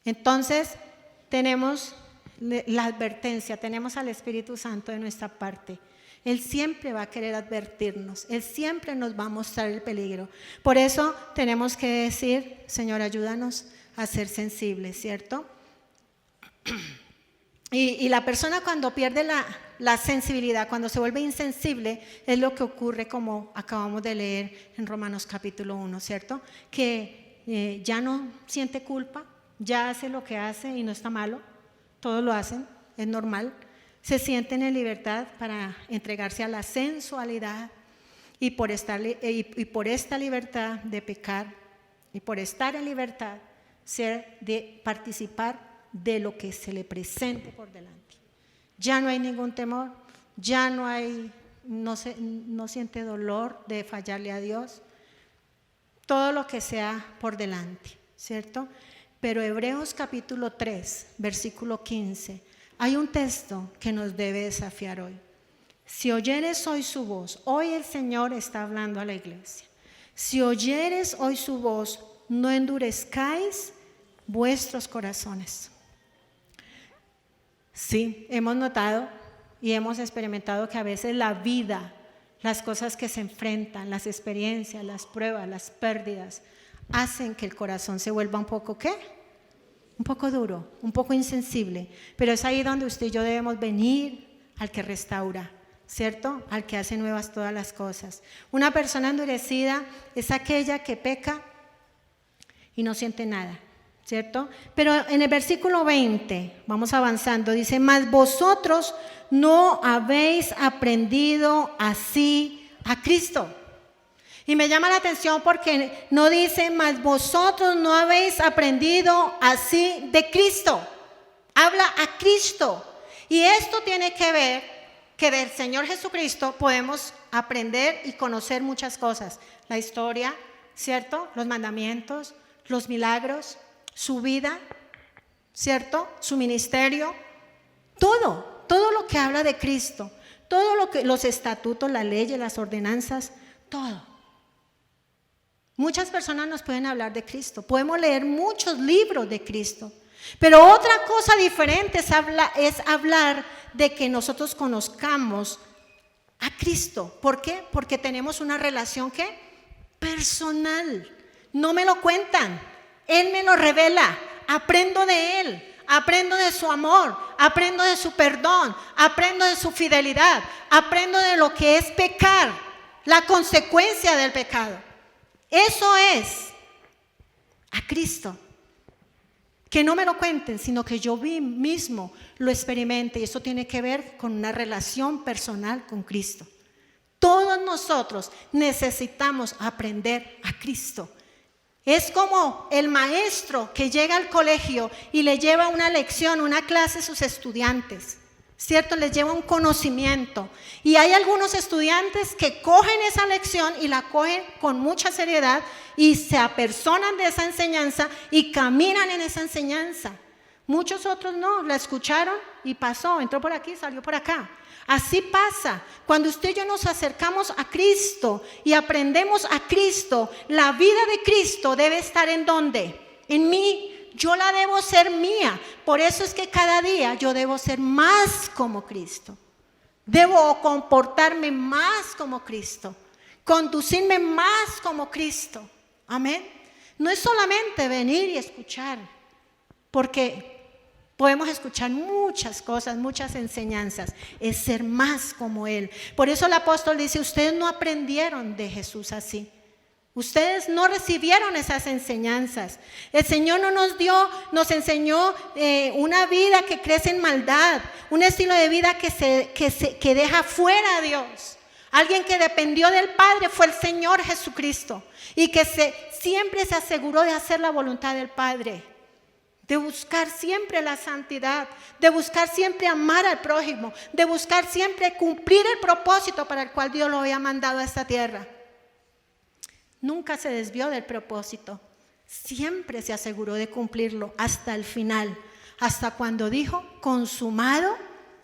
Entonces, tenemos la advertencia, tenemos al Espíritu Santo de nuestra parte. Él siempre va a querer advertirnos, Él siempre nos va a mostrar el peligro. Por eso tenemos que decir, Señor, ayúdanos a ser sensibles, ¿cierto? Y la persona cuando pierde la sensibilidad, cuando se vuelve insensible, es lo que ocurre como acabamos de leer en Romanos capítulo 1, ¿cierto? Que ya no siente culpa, ya hace lo que hace y no está malo, todos lo hacen, es normal. Se sienten en libertad para entregarse a la sensualidad y por esta libertad de pecar y por estar en libertad, de participar de lo que se le presente por delante. Ya no hay ningún temor, ya no siente dolor de fallarle a Dios, todo lo que sea por delante, ¿cierto? Pero Hebreos capítulo 3, versículo 15, hay un texto que nos debe desafiar hoy. Si oyeres hoy su voz, hoy el Señor está hablando a la iglesia. Si oyeres hoy su voz, no endurezcáis vuestros corazones. Sí, hemos notado y hemos experimentado que a veces la vida, las cosas que se enfrentan, las experiencias, las pruebas, las pérdidas, hacen que el corazón se vuelva un poco, ¿qué? Un poco duro, un poco insensible, pero es ahí donde usted y yo debemos venir al que restaura, ¿cierto? Al que hace nuevas todas las cosas. Una persona endurecida es aquella que peca y no siente nada, ¿cierto? Pero en el versículo 20, vamos avanzando, dice, mas vosotros no habéis aprendido así a Cristo. Y me llama la atención porque no dice, mas vosotros no habéis aprendido así de Cristo. Habla a Cristo. Y esto tiene que ver que del Señor Jesucristo podemos aprender y conocer muchas cosas. La historia, ¿cierto? Los mandamientos, los milagros, su vida, ¿cierto? Su ministerio. Todo lo que habla de Cristo. Todo lo que, los estatutos, las leyes, las ordenanzas, todo. Muchas personas nos pueden hablar de Cristo, podemos leer muchos libros de Cristo, pero otra cosa diferente es hablar de que nosotros conozcamos a Cristo. ¿Por qué? Porque tenemos una relación ¿qué? Personal. No me lo cuentan, Él me lo revela, aprendo de Él, aprendo de su amor, aprendo de su perdón, aprendo de su fidelidad, aprendo de lo que es pecar, la consecuencia del pecado. Eso es a Cristo. Que no me lo cuenten, sino que yo mismo lo experimente. Y eso tiene que ver con una relación personal con Cristo. Todos nosotros necesitamos aprender a Cristo. Es como el maestro que llega al colegio y le lleva una lección, una clase a sus estudiantes, ¿cierto? Les lleva un conocimiento. Y hay algunos estudiantes que cogen esa lección y la cogen con mucha seriedad y se apersonan de esa enseñanza y caminan en esa enseñanza. Muchos otros no, la escucharon y pasó, entró por aquí, salió por acá. Así pasa, cuando usted y yo nos acercamos a Cristo y aprendemos a Cristo, la vida de Cristo debe estar ¿en dónde? En mí, yo la debo ser mía. Por eso es que cada día yo debo ser más como Cristo. Debo comportarme más como Cristo, conducirme más como Cristo. Amén. No es solamente venir y escuchar, porque podemos escuchar muchas cosas, muchas enseñanzas, es ser más como Él. Por eso el apóstol dice, ustedes no aprendieron de Jesús así. Ustedes no recibieron esas enseñanzas. El Señor no nos enseñó una vida que crece en maldad, un estilo de vida que deja fuera a Dios. Alguien que dependió del Padre fue el Señor Jesucristo y que siempre se aseguró de hacer la voluntad del Padre, de buscar siempre la santidad, de buscar siempre amar al prójimo, de buscar siempre cumplir el propósito para el cual Dios lo había mandado a esta tierra. Nunca se desvió del propósito, siempre se aseguró de cumplirlo hasta el final, hasta cuando dijo, consumado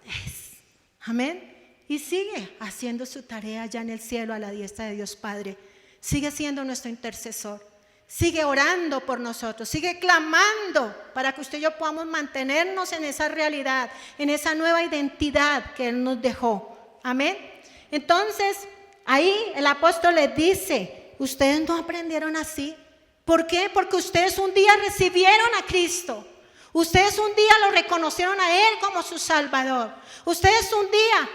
es. Amén. Y sigue haciendo su tarea allá en el cielo a la diestra de Dios Padre. Sigue siendo nuestro intercesor. Sigue orando por nosotros, sigue clamando para que usted y yo podamos mantenernos en esa realidad, en esa nueva identidad que Él nos dejó. Amén. Entonces, ahí el apóstol les dice, ustedes no aprendieron así. ¿Por qué? Porque ustedes un día recibieron a Cristo. Ustedes un día lo reconocieron a Él como su Salvador. Ustedes un día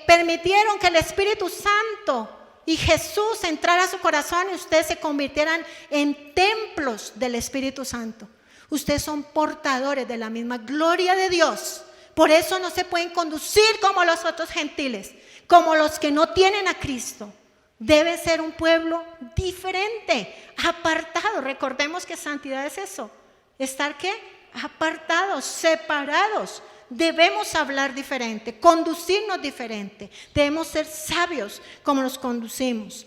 permitieron que el Espíritu Santo y Jesús entrara a su corazón y ustedes se convirtieran en templos del Espíritu Santo. Ustedes son portadores de la misma gloria de Dios. Por eso no se pueden conducir como los otros gentiles, como los que no tienen a Cristo. Debe ser un pueblo diferente, apartado. Recordemos que santidad es eso. ¿Estar qué? Apartados, separados. Debemos hablar diferente, conducirnos diferente. Debemos ser sabios como nos conducimos.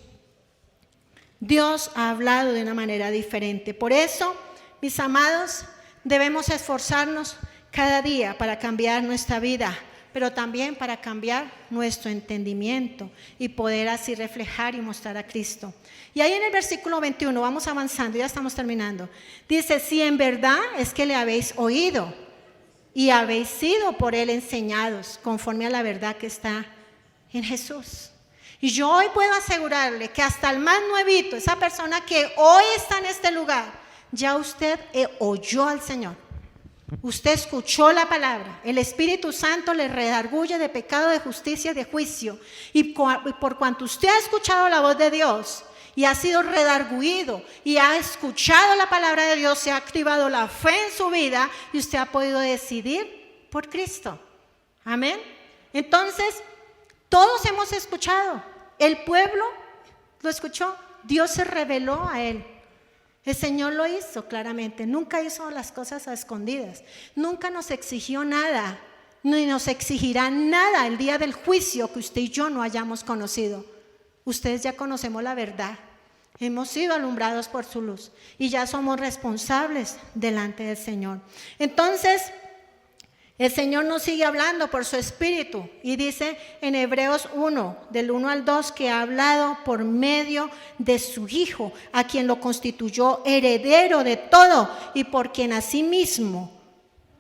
Dios ha hablado de una manera diferente. Por eso, mis amados, debemos esforzarnos cada día para cambiar nuestra vida, pero también para cambiar nuestro entendimiento y poder así reflejar y mostrar a Cristo. Y ahí en el versículo 21, vamos avanzando, ya estamos terminando. Dice, si en verdad es que le habéis oído y habéis sido por Él enseñados conforme a la verdad que está en Jesús. Y yo hoy puedo asegurarle que hasta el más nuevito, esa persona que hoy está en este lugar, ya usted oyó al Señor. Usted escuchó la palabra. El Espíritu Santo le redarguye de pecado, de justicia y de juicio. Y por cuanto usted ha escuchado la voz de Dios y ha sido redarguido y ha escuchado la palabra de Dios, se ha activado la fe en su vida y usted ha podido decidir por Cristo. Amén. Entonces, todos hemos escuchado. El pueblo lo escuchó. Dios se reveló a él. El Señor lo hizo claramente. Nunca hizo las cosas a escondidas. Nunca nos exigió nada, ni nos exigirá nada el día del juicio que usted y yo no hayamos conocido. Ustedes ya conocemos la verdad. Hemos sido alumbrados por su luz y ya somos responsables delante del Señor. Entonces, el Señor nos sigue hablando por su Espíritu y dice en Hebreos 1, del 1 al 2, que ha hablado por medio de su Hijo, a quien lo constituyó heredero de todo y por quien asimismo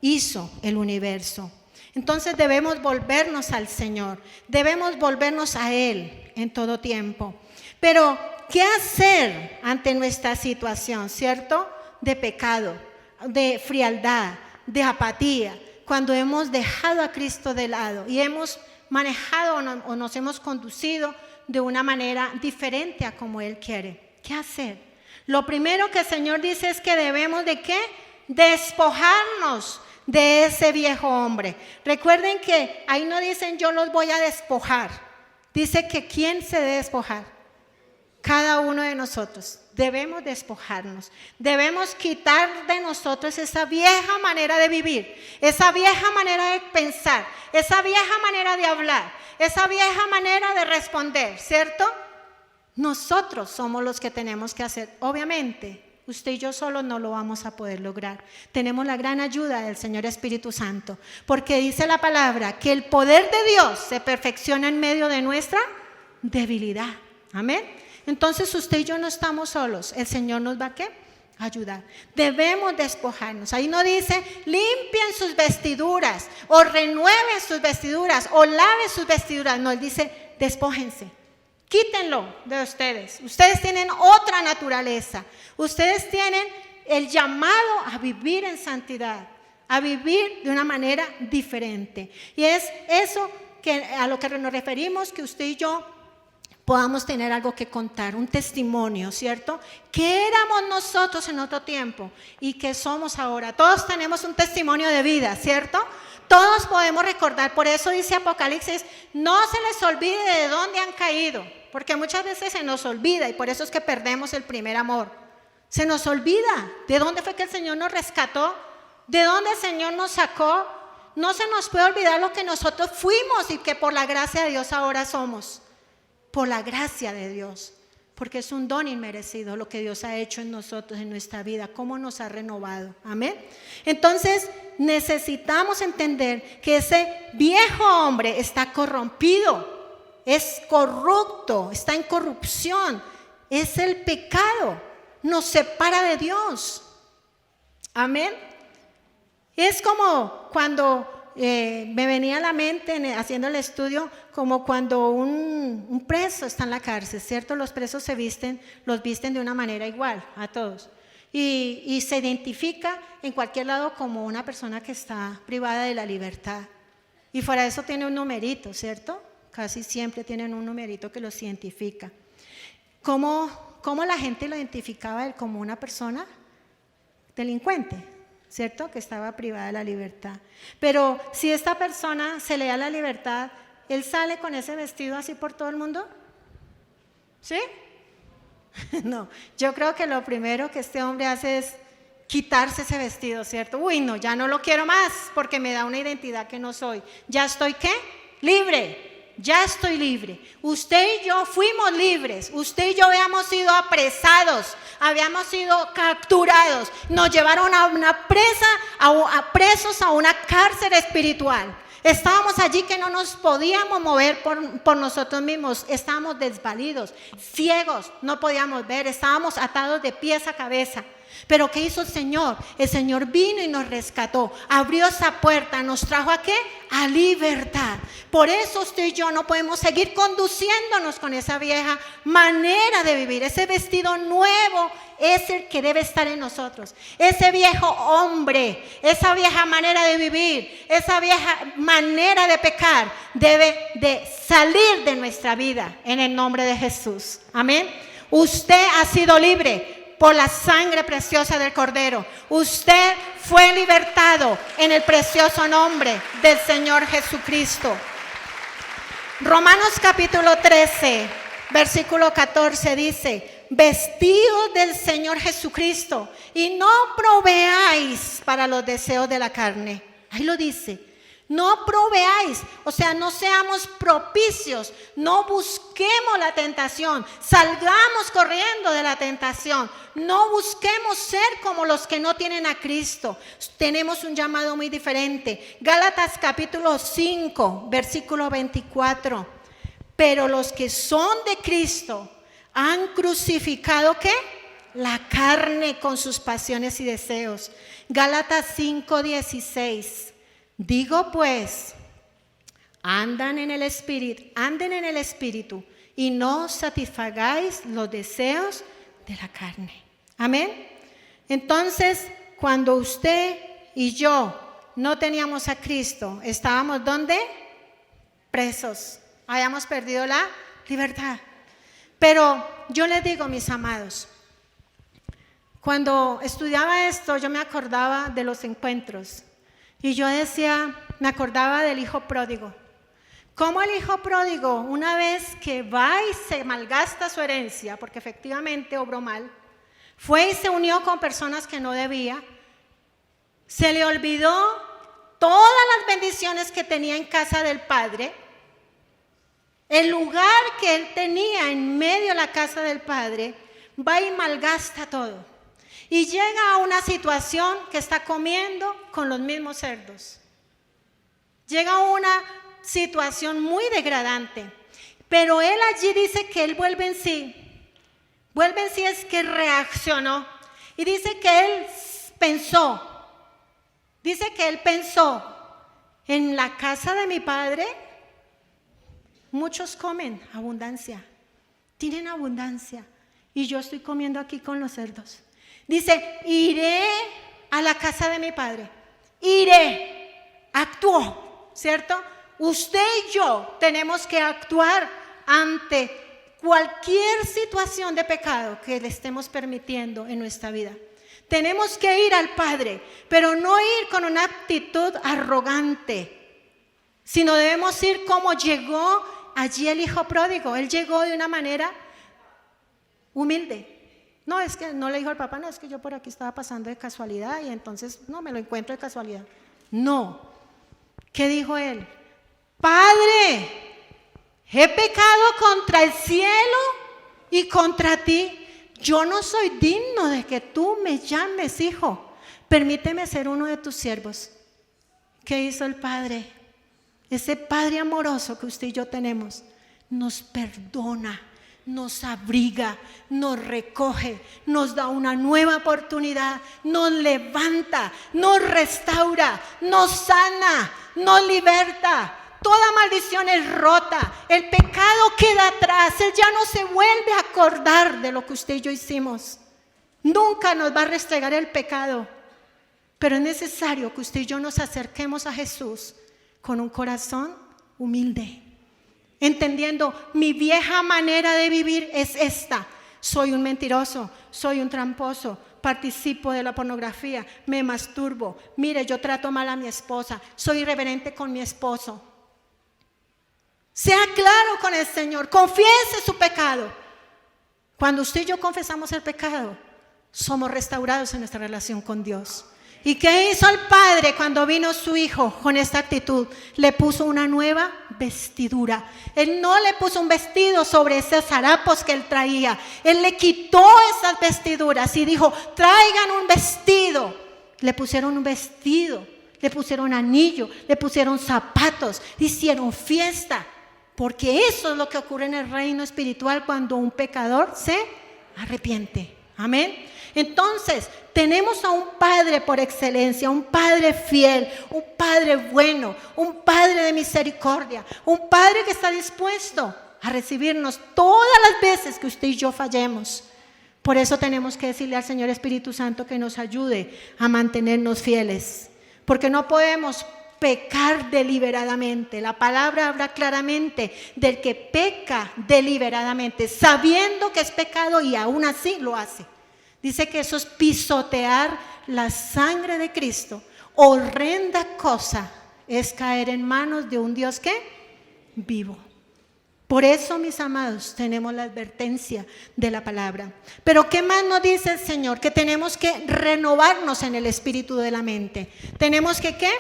hizo el universo. Entonces debemos volvernos al Señor, debemos volvernos a Él en todo tiempo. Pero, ¿qué hacer ante nuestra situación, cierto? De pecado, de frialdad, de apatía, cuando hemos dejado a Cristo de lado y hemos manejado o nos hemos conducido de una manera diferente a como Él quiere. ¿Qué hacer? Lo primero que el Señor dice es que debemos ¿de qué? Despojarnos de ese viejo hombre. Recuerden que ahí no dicen yo los voy a despojar. Dice que ¿quién se debe despojar? cada uno de nosotros debemos despojarnos, debemos quitar de nosotros esa vieja manera de vivir, esa vieja manera de pensar, esa vieja manera de hablar, esa vieja manera de responder, ¿cierto? Nosotros somos los que tenemos que hacer. Obviamente, usted y yo solos no lo vamos a poder lograr. Tenemos la gran ayuda del Señor Espíritu Santo, porque dice la palabra que el poder de Dios se perfecciona en medio de nuestra debilidad. Amén. Entonces usted y yo no estamos solos. El Señor nos va a ayudar. Debemos despojarnos. Ahí no dice limpien sus vestiduras o renueven sus vestiduras o laven sus vestiduras. No, Él dice despójense. Quítenlo de ustedes. Ustedes tienen otra naturaleza. Ustedes tienen el llamado a vivir en santidad, a vivir de una manera diferente. Y es eso que a lo que nos referimos, que usted y yo podamos tener algo que contar, un testimonio, ¿cierto? ¿Qué éramos nosotros en otro tiempo y qué somos ahora? Todos tenemos un testimonio de vida, ¿cierto? Todos podemos recordar. Por eso dice Apocalipsis, no se les olvide de dónde han caído, porque muchas veces se nos olvida y por eso es que perdemos el primer amor. Se nos olvida de dónde fue que el Señor nos rescató, de dónde el Señor nos sacó. No se nos puede olvidar lo que nosotros fuimos y que por la gracia de Dios ahora somos. Por la gracia de Dios, porque es un don inmerecido lo que Dios ha hecho en nosotros, en nuestra vida, cómo nos ha renovado. Amén. Entonces necesitamos entender que ese viejo hombre está corrompido, es corrupto, está en corrupción, es el pecado, nos separa de Dios. Amén. Es como cuando me venía a la mente haciendo el estudio, como cuando un preso está en la cárcel, ¿cierto? Los presos los visten de una manera igual a todos y se identifica en cualquier lado como una persona que está privada de la libertad, y fuera de eso tiene un numerito, ¿cierto? Casi siempre tienen un numerito que los identifica. ¿Cómo la gente lo identificaba él? Como una persona delincuente, ¿cierto? Que estaba privada de la libertad. Pero si esta persona se le da la libertad, ¿él sale con ese vestido así por todo el mundo? ¿Sí? No, yo creo que lo primero que este hombre hace es quitarse ese vestido, ¿cierto? Uy, no, ya no lo quiero más porque me da una identidad que no soy. ¿Ya estoy qué? Libre. Ya estoy libre. Usted y yo fuimos libres. Usted y yo habíamos sido apresados, habíamos sido capturados. Nos llevaron a una presos a una cárcel espiritual. Estábamos allí que no nos podíamos mover por nosotros mismos. Estábamos desvalidos, ciegos, no podíamos ver. Estábamos atados de pies a cabeza. Pero ¿qué hizo el Señor? El Señor vino y nos rescató, abrió esa puerta, nos trajo ¿a qué? A libertad. Por eso usted y yo no podemos seguir conduciéndonos con esa vieja manera de vivir. Ese vestido nuevo es el que debe estar en nosotros. Ese viejo hombre, esa vieja manera de vivir, esa vieja manera de pecar debe de salir de nuestra vida en el nombre de Jesús. Amén. Usted ha sido libre por la sangre preciosa del Cordero. Usted fue libertado en el precioso nombre del Señor Jesucristo. Romanos capítulo 13, versículo 14 dice: vestidos del Señor Jesucristo y no proveáis para los deseos de la carne. Ahí lo dice. No proveáis, o sea, no seamos propicios, no busquemos la tentación, salgamos corriendo de la tentación, no busquemos ser como los que no tienen a Cristo. Tenemos un llamado muy diferente. Gálatas capítulo 5, versículo 24. Pero los que son de Cristo han crucificado ¿qué? La carne con sus pasiones y deseos. Gálatas 5, 16. Digo pues, anden en el Espíritu y no satisfagáis los deseos de la carne. Amén. Entonces, cuando usted y yo no teníamos a Cristo, estábamos ¿dónde? Presos. Habíamos perdido la libertad. Pero yo les digo, mis amados, cuando estudiaba esto, yo me acordaba de los encuentros. Y yo decía, me acordaba del hijo pródigo. Cómo el hijo pródigo, una vez que va y se malgasta su herencia, porque efectivamente obró mal, fue y se unió con personas que no debía, se le olvidó todas las bendiciones que tenía en casa del padre, el lugar que él tenía en medio de la casa del padre, va y malgasta todo. Y llega a una situación que está comiendo con los mismos cerdos. Llega a una situación muy degradante. Pero él allí dice que él vuelve en sí. Vuelve en sí es que reaccionó. Y dice que él pensó. Dice que él pensó, en la casa de mi padre muchos comen abundancia, tienen abundancia, y yo estoy comiendo aquí con los cerdos. Dice, iré a la casa de mi padre, iré, actuó, ¿cierto? Usted y yo tenemos que actuar ante cualquier situación de pecado que le estemos permitiendo en nuestra vida. Tenemos que ir al Padre, pero no ir con una actitud arrogante, sino debemos ir como llegó allí el hijo pródigo. Él llegó de una manera humilde. No, es que no le dijo al papá, no, es que yo por aquí estaba pasando de casualidad y entonces no me lo encuentro de casualidad. No. ¿Qué dijo él? Padre, he pecado contra el cielo y contra ti. Yo no soy digno de que tú me llames hijo. Permíteme ser uno de tus siervos. ¿Qué hizo el Padre? Ese Padre amoroso que usted y yo tenemos, nos perdona, nos abriga, nos recoge, nos da una nueva oportunidad, nos levanta, nos restaura, nos sana, nos liberta. Toda maldición es rota, el pecado queda atrás, Él ya no se vuelve a acordar de lo que usted y yo hicimos. Nunca nos va a restregar el pecado, pero es necesario que usted y yo nos acerquemos a Jesús con un corazón humilde, entendiendo mi vieja manera de vivir es esta. Soy un mentiroso, soy un tramposo, participo de la pornografía, me masturbo, mire, yo trato mal a mi esposa, soy irreverente con mi esposo. Sea claro con el Señor, confiese su pecado. Cuando usted y yo confesamos el pecado, somos restaurados en nuestra relación con Dios. ¿Y qué hizo el Padre cuando vino su Hijo con esta actitud? Le puso una nueva vestidura. Él no le puso un vestido sobre esos harapos que él traía. Él le quitó esas vestiduras y dijo, traigan un vestido. Le pusieron un vestido, le pusieron anillo, le pusieron zapatos, hicieron fiesta. Porque eso es lo que ocurre en el reino espiritual cuando un pecador se arrepiente. Amén. Entonces, tenemos a un Padre por excelencia, un Padre fiel, un Padre bueno, un Padre de misericordia, un Padre que está dispuesto a recibirnos todas las veces que usted y yo fallemos. Por eso tenemos que decirle al Señor Espíritu Santo que nos ayude a mantenernos fieles, porque no podemos pecar deliberadamente. La palabra habla claramente del que peca deliberadamente, sabiendo que es pecado y aún así lo hace. Dice que eso es pisotear la sangre de Cristo. Horrenda cosa es caer en manos de un Dios que vivo. Por eso, mis amados, tenemos la advertencia de la palabra. Pero ¿qué más nos dice el Señor? Que tenemos que renovarnos en el espíritu de la mente. ¿Tenemos que qué?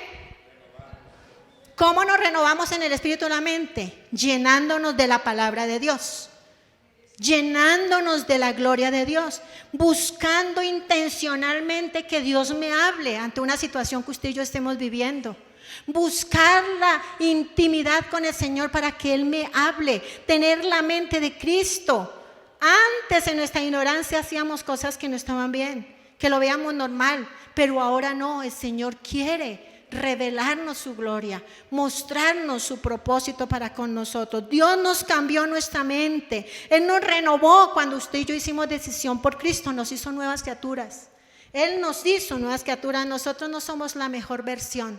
¿Cómo nos renovamos en el espíritu de la mente? Llenándonos de la palabra de Dios. Llenándonos de la gloria de Dios, buscando intencionalmente que Dios me hable ante una situación que usted y yo estemos viviendo. Buscar la intimidad con el Señor para que Él me hable, tener la mente de Cristo. Antes en nuestra ignorancia hacíamos cosas que no estaban bien, que lo veíamos normal, pero ahora no, el Señor quiere revelarnos su gloria, mostrarnos su propósito para con nosotros. Dios nos cambió nuestra mente, Él nos renovó cuando usted y yo hicimos decisión por Cristo, nos hizo nuevas criaturas. Él nos hizo nuevas criaturas. Nosotros no somos la mejor versión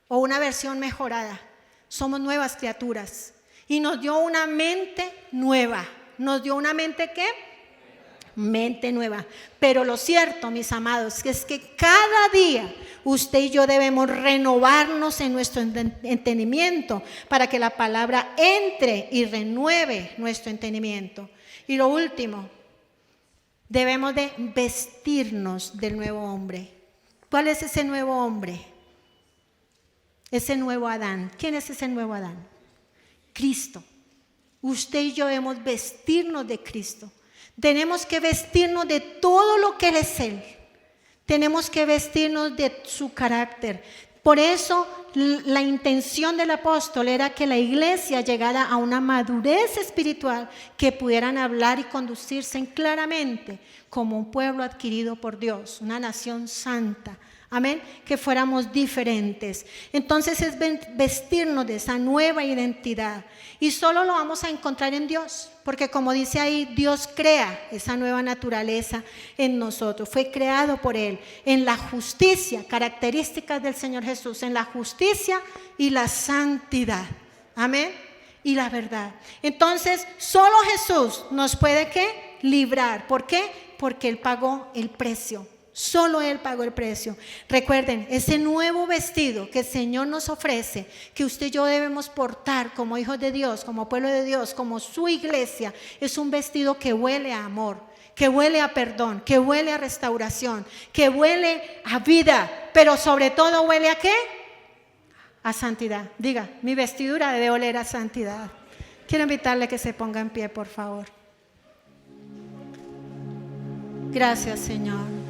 o una versión mejorada, somos nuevas criaturas y nos dio una mente nueva. ¿Nos dio una mente qué? mente nueva. Pero lo cierto, mis amados, es que cada día usted y yo debemos renovarnos en nuestro entendimiento para que la palabra entre y renueve nuestro entendimiento. Y lo último, debemos de vestirnos del nuevo hombre. ¿Cuál es ese nuevo hombre? Ese nuevo Adán. ¿Quién es ese nuevo Adán? Cristo. Usted y yo debemos vestirnos de Cristo. Tenemos que vestirnos de todo lo que Él es Él. Tenemos que vestirnos de su carácter. Por eso la intención del apóstol era que la iglesia llegara a una madurez espiritual, que pudieran hablar y conducirse claramente como un pueblo adquirido por Dios, una nación santa. Amén, que fuéramos diferentes. Entonces es vestirnos de esa nueva identidad. Y solo lo vamos a encontrar en Dios. Porque como dice ahí, Dios crea esa nueva naturaleza en nosotros. Fue creado por Él. En la justicia, características del Señor Jesús. En la justicia y la santidad. Amén. Y la verdad. Entonces solo Jesús nos puede ¿qué? Librar. ¿Por qué? Porque Él pagó el precio. Solo Él pagó el precio. Recuerden, ese nuevo vestido que el Señor nos ofrece, que usted y yo debemos portar como hijos de Dios, como pueblo de Dios, como su iglesia, es un vestido que huele a amor, que huele a perdón, que huele a restauración, que huele a vida, pero sobre todo huele ¿a qué? A santidad. Diga, mi vestidura debe oler a santidad. Quiero invitarle a que se ponga en pie, por favor. Gracias, Señor.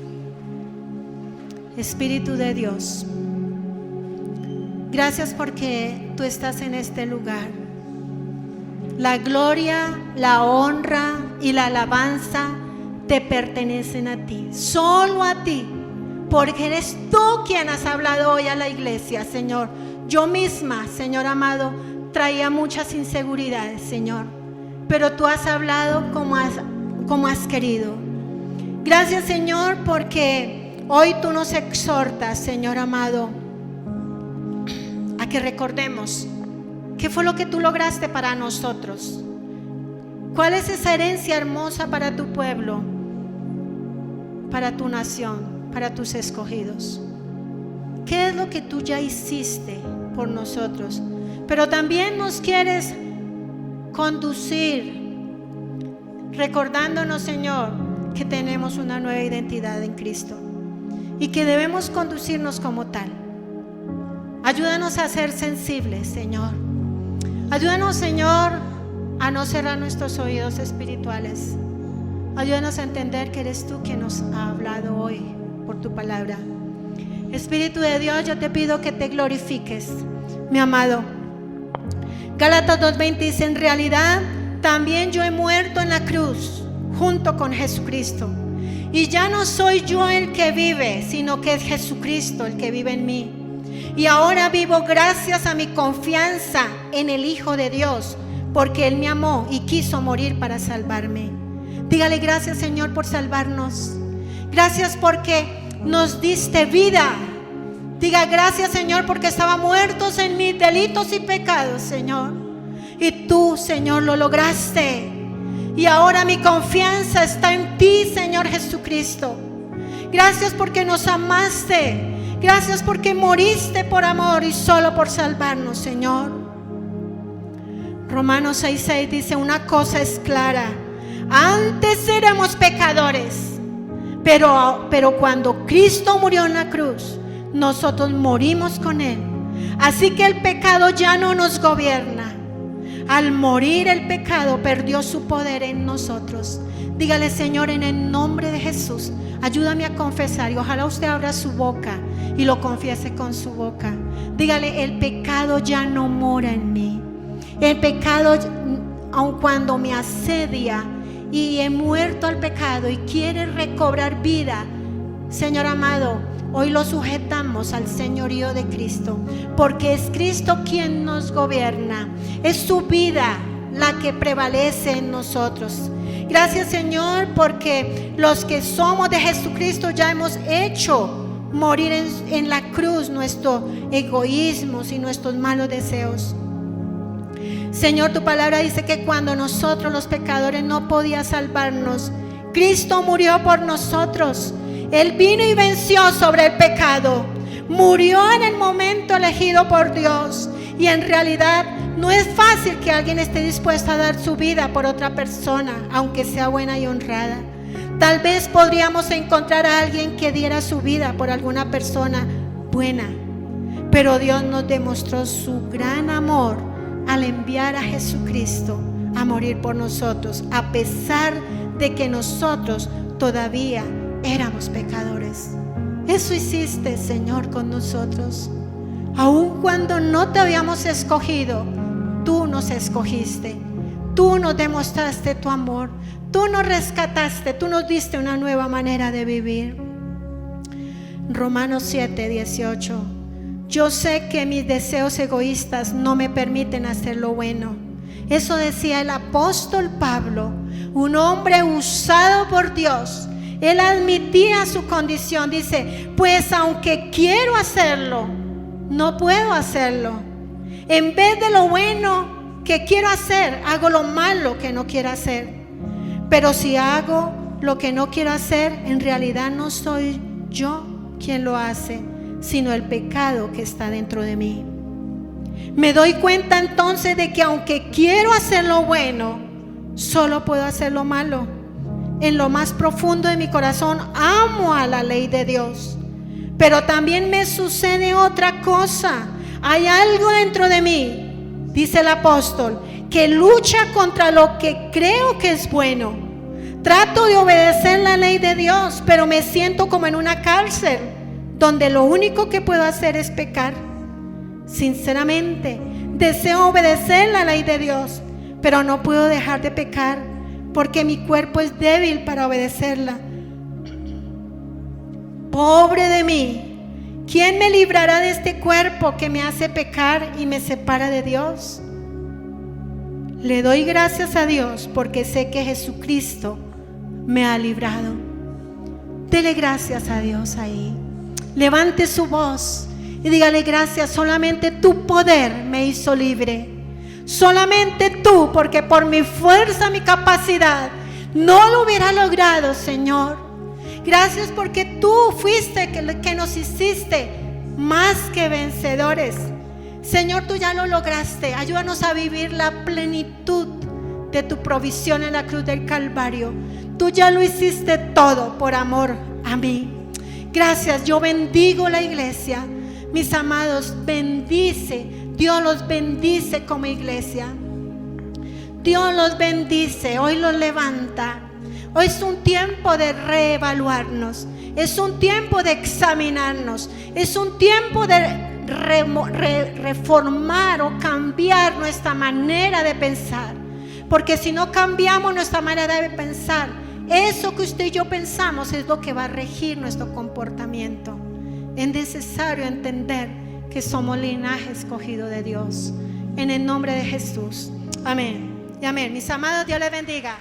Espíritu de Dios, gracias porque tú estás en este lugar. La gloria, la honra y la alabanza te pertenecen a ti, solo a ti, porque eres tú quien has hablado hoy a la iglesia, Señor. Yo misma, Señor amado, traía muchas inseguridades, Señor, pero tú has hablado como has querido. Gracias, Señor, porque hoy tú nos exhortas, Señor amado, a que recordemos qué fue lo que tú lograste para nosotros. ¿Cuál es esa herencia hermosa para tu pueblo, para tu nación, para tus escogidos? ¿Qué es lo que tú ya hiciste por nosotros? Pero también nos quieres conducir recordándonos, Señor, que tenemos una nueva identidad en Cristo y que debemos conducirnos como tal. Ayúdanos a ser sensibles, Señor. Ayúdanos, Señor, a no cerrar nuestros oídos espirituales. Ayúdanos a entender que eres tú quien nos ha hablado hoy por tu palabra. Espíritu de Dios, yo te pido que te glorifiques, mi amado. Gálatas 2:20 dice: en realidad también yo he muerto en la cruz junto con Jesucristo. Y ya no soy yo el que vive, sino que es Jesucristo el que vive en mí. Y ahora vivo gracias a mi confianza en el Hijo de Dios, porque Él me amó y quiso morir para salvarme. Dígale gracias, Señor, por salvarnos. Gracias porque nos diste vida. Diga gracias, Señor, porque estaba muertos en mis delitos y pecados, Señor. Y tú, Señor, lo lograste. Y ahora mi confianza está en ti, Señor Jesucristo. Gracias porque nos amaste. Gracias porque moriste por amor y solo por salvarnos, Señor. Romanos 6:6 dice: una cosa es clara. Antes éramos pecadores, pero cuando Cristo murió en la cruz, nosotros morimos con Él. Así que el pecado ya no nos gobierna. Al morir el pecado perdió su poder en nosotros. Dígale: Señor, en el nombre de Jesús, ayúdame a confesar. Y ojalá usted abra su boca y lo confiese con su boca. Dígale: el pecado ya no mora en mí. El pecado, aun cuando me asedia y he muerto al pecado y quiere recobrar vida, Señor amado, hoy lo sujetamos al señorío de Cristo, porque es Cristo quien nos gobierna. Es su vida la que prevalece en nosotros. Gracias, Señor, porque los que somos de Jesucristo ya hemos hecho morir en la cruz nuestros egoísmos y nuestros malos deseos. Señor, tu palabra dice que cuando nosotros los pecadores no podíamos salvarnos, Cristo murió por nosotros. Él vino y venció sobre el pecado. Murió en el momento elegido por Dios. Y en realidad no es fácil que alguien esté dispuesto a dar su vida por otra persona, aunque sea buena y honrada. Tal vez podríamos encontrar a alguien que diera su vida por alguna persona buena. Pero Dios nos demostró su gran amor al enviar a Jesucristo a morir por nosotros, a pesar de que nosotros todavía éramos pecadores. Eso hiciste, Señor, con nosotros. Aun cuando no te habíamos escogido, tú nos escogiste. Tú nos demostraste tu amor. Tú nos rescataste. Tú nos diste una nueva manera de vivir. Romanos 7:18. Yo sé que mis deseos egoístas no me permiten hacer lo bueno. Eso decía el apóstol Pablo, un hombre usado por Dios. Él admitía su condición. Dice, pues aunque quiero hacerlo, no puedo hacerlo. En vez de lo bueno que quiero hacer, hago lo malo que no quiero hacer. Pero si hago lo que no quiero hacer, en realidad no soy yo quien lo hace, sino el pecado que está dentro de mí. Me doy cuenta entonces de que aunque quiero hacer lo bueno, solo puedo hacer lo malo. En lo más profundo de mi corazón amo a la ley de Dios, pero también me sucede otra cosa. Hay algo dentro de mí, dice el apóstol, que lucha contra lo que creo que es bueno. Trato de obedecer la ley de Dios, pero me siento como en una cárcel donde lo único que puedo hacer es pecar. Sinceramente, deseo obedecer la ley de Dios, pero no puedo dejar de pecar porque mi cuerpo es débil para obedecerla. Pobre de mí, ¿quién me librará de este cuerpo que me hace pecar y me separa de Dios? Le doy gracias a Dios porque sé que Jesucristo me ha librado. Dele gracias a Dios ahí. Levante su voz y dígale gracias, solamente tu poder me hizo libre. Solamente tú, porque por mi fuerza, mi capacidad, no lo hubiera logrado, Señor. Gracias porque tú fuiste que nos hiciste más que vencedores. Señor, tú ya lo lograste. Ayúdanos a vivir la plenitud de tu provisión en la cruz del Calvario. Tú ya lo hiciste todo por amor a mí. Gracias, yo bendigo la iglesia. Mis amados, bendice. Dios los bendice como iglesia. Dios los bendice. Hoy los levanta. Hoy es un tiempo de reevaluarnos. Es un tiempo de examinarnos. Es un tiempo de reformar o cambiar nuestra manera de pensar. Porque si no cambiamos nuestra manera de pensar, eso que usted y yo pensamos es lo que va a regir nuestro comportamiento. Es necesario entender que somos linaje escogido de Dios. En el nombre de Jesús. Amén y amén. Mis amados, Dios les bendiga.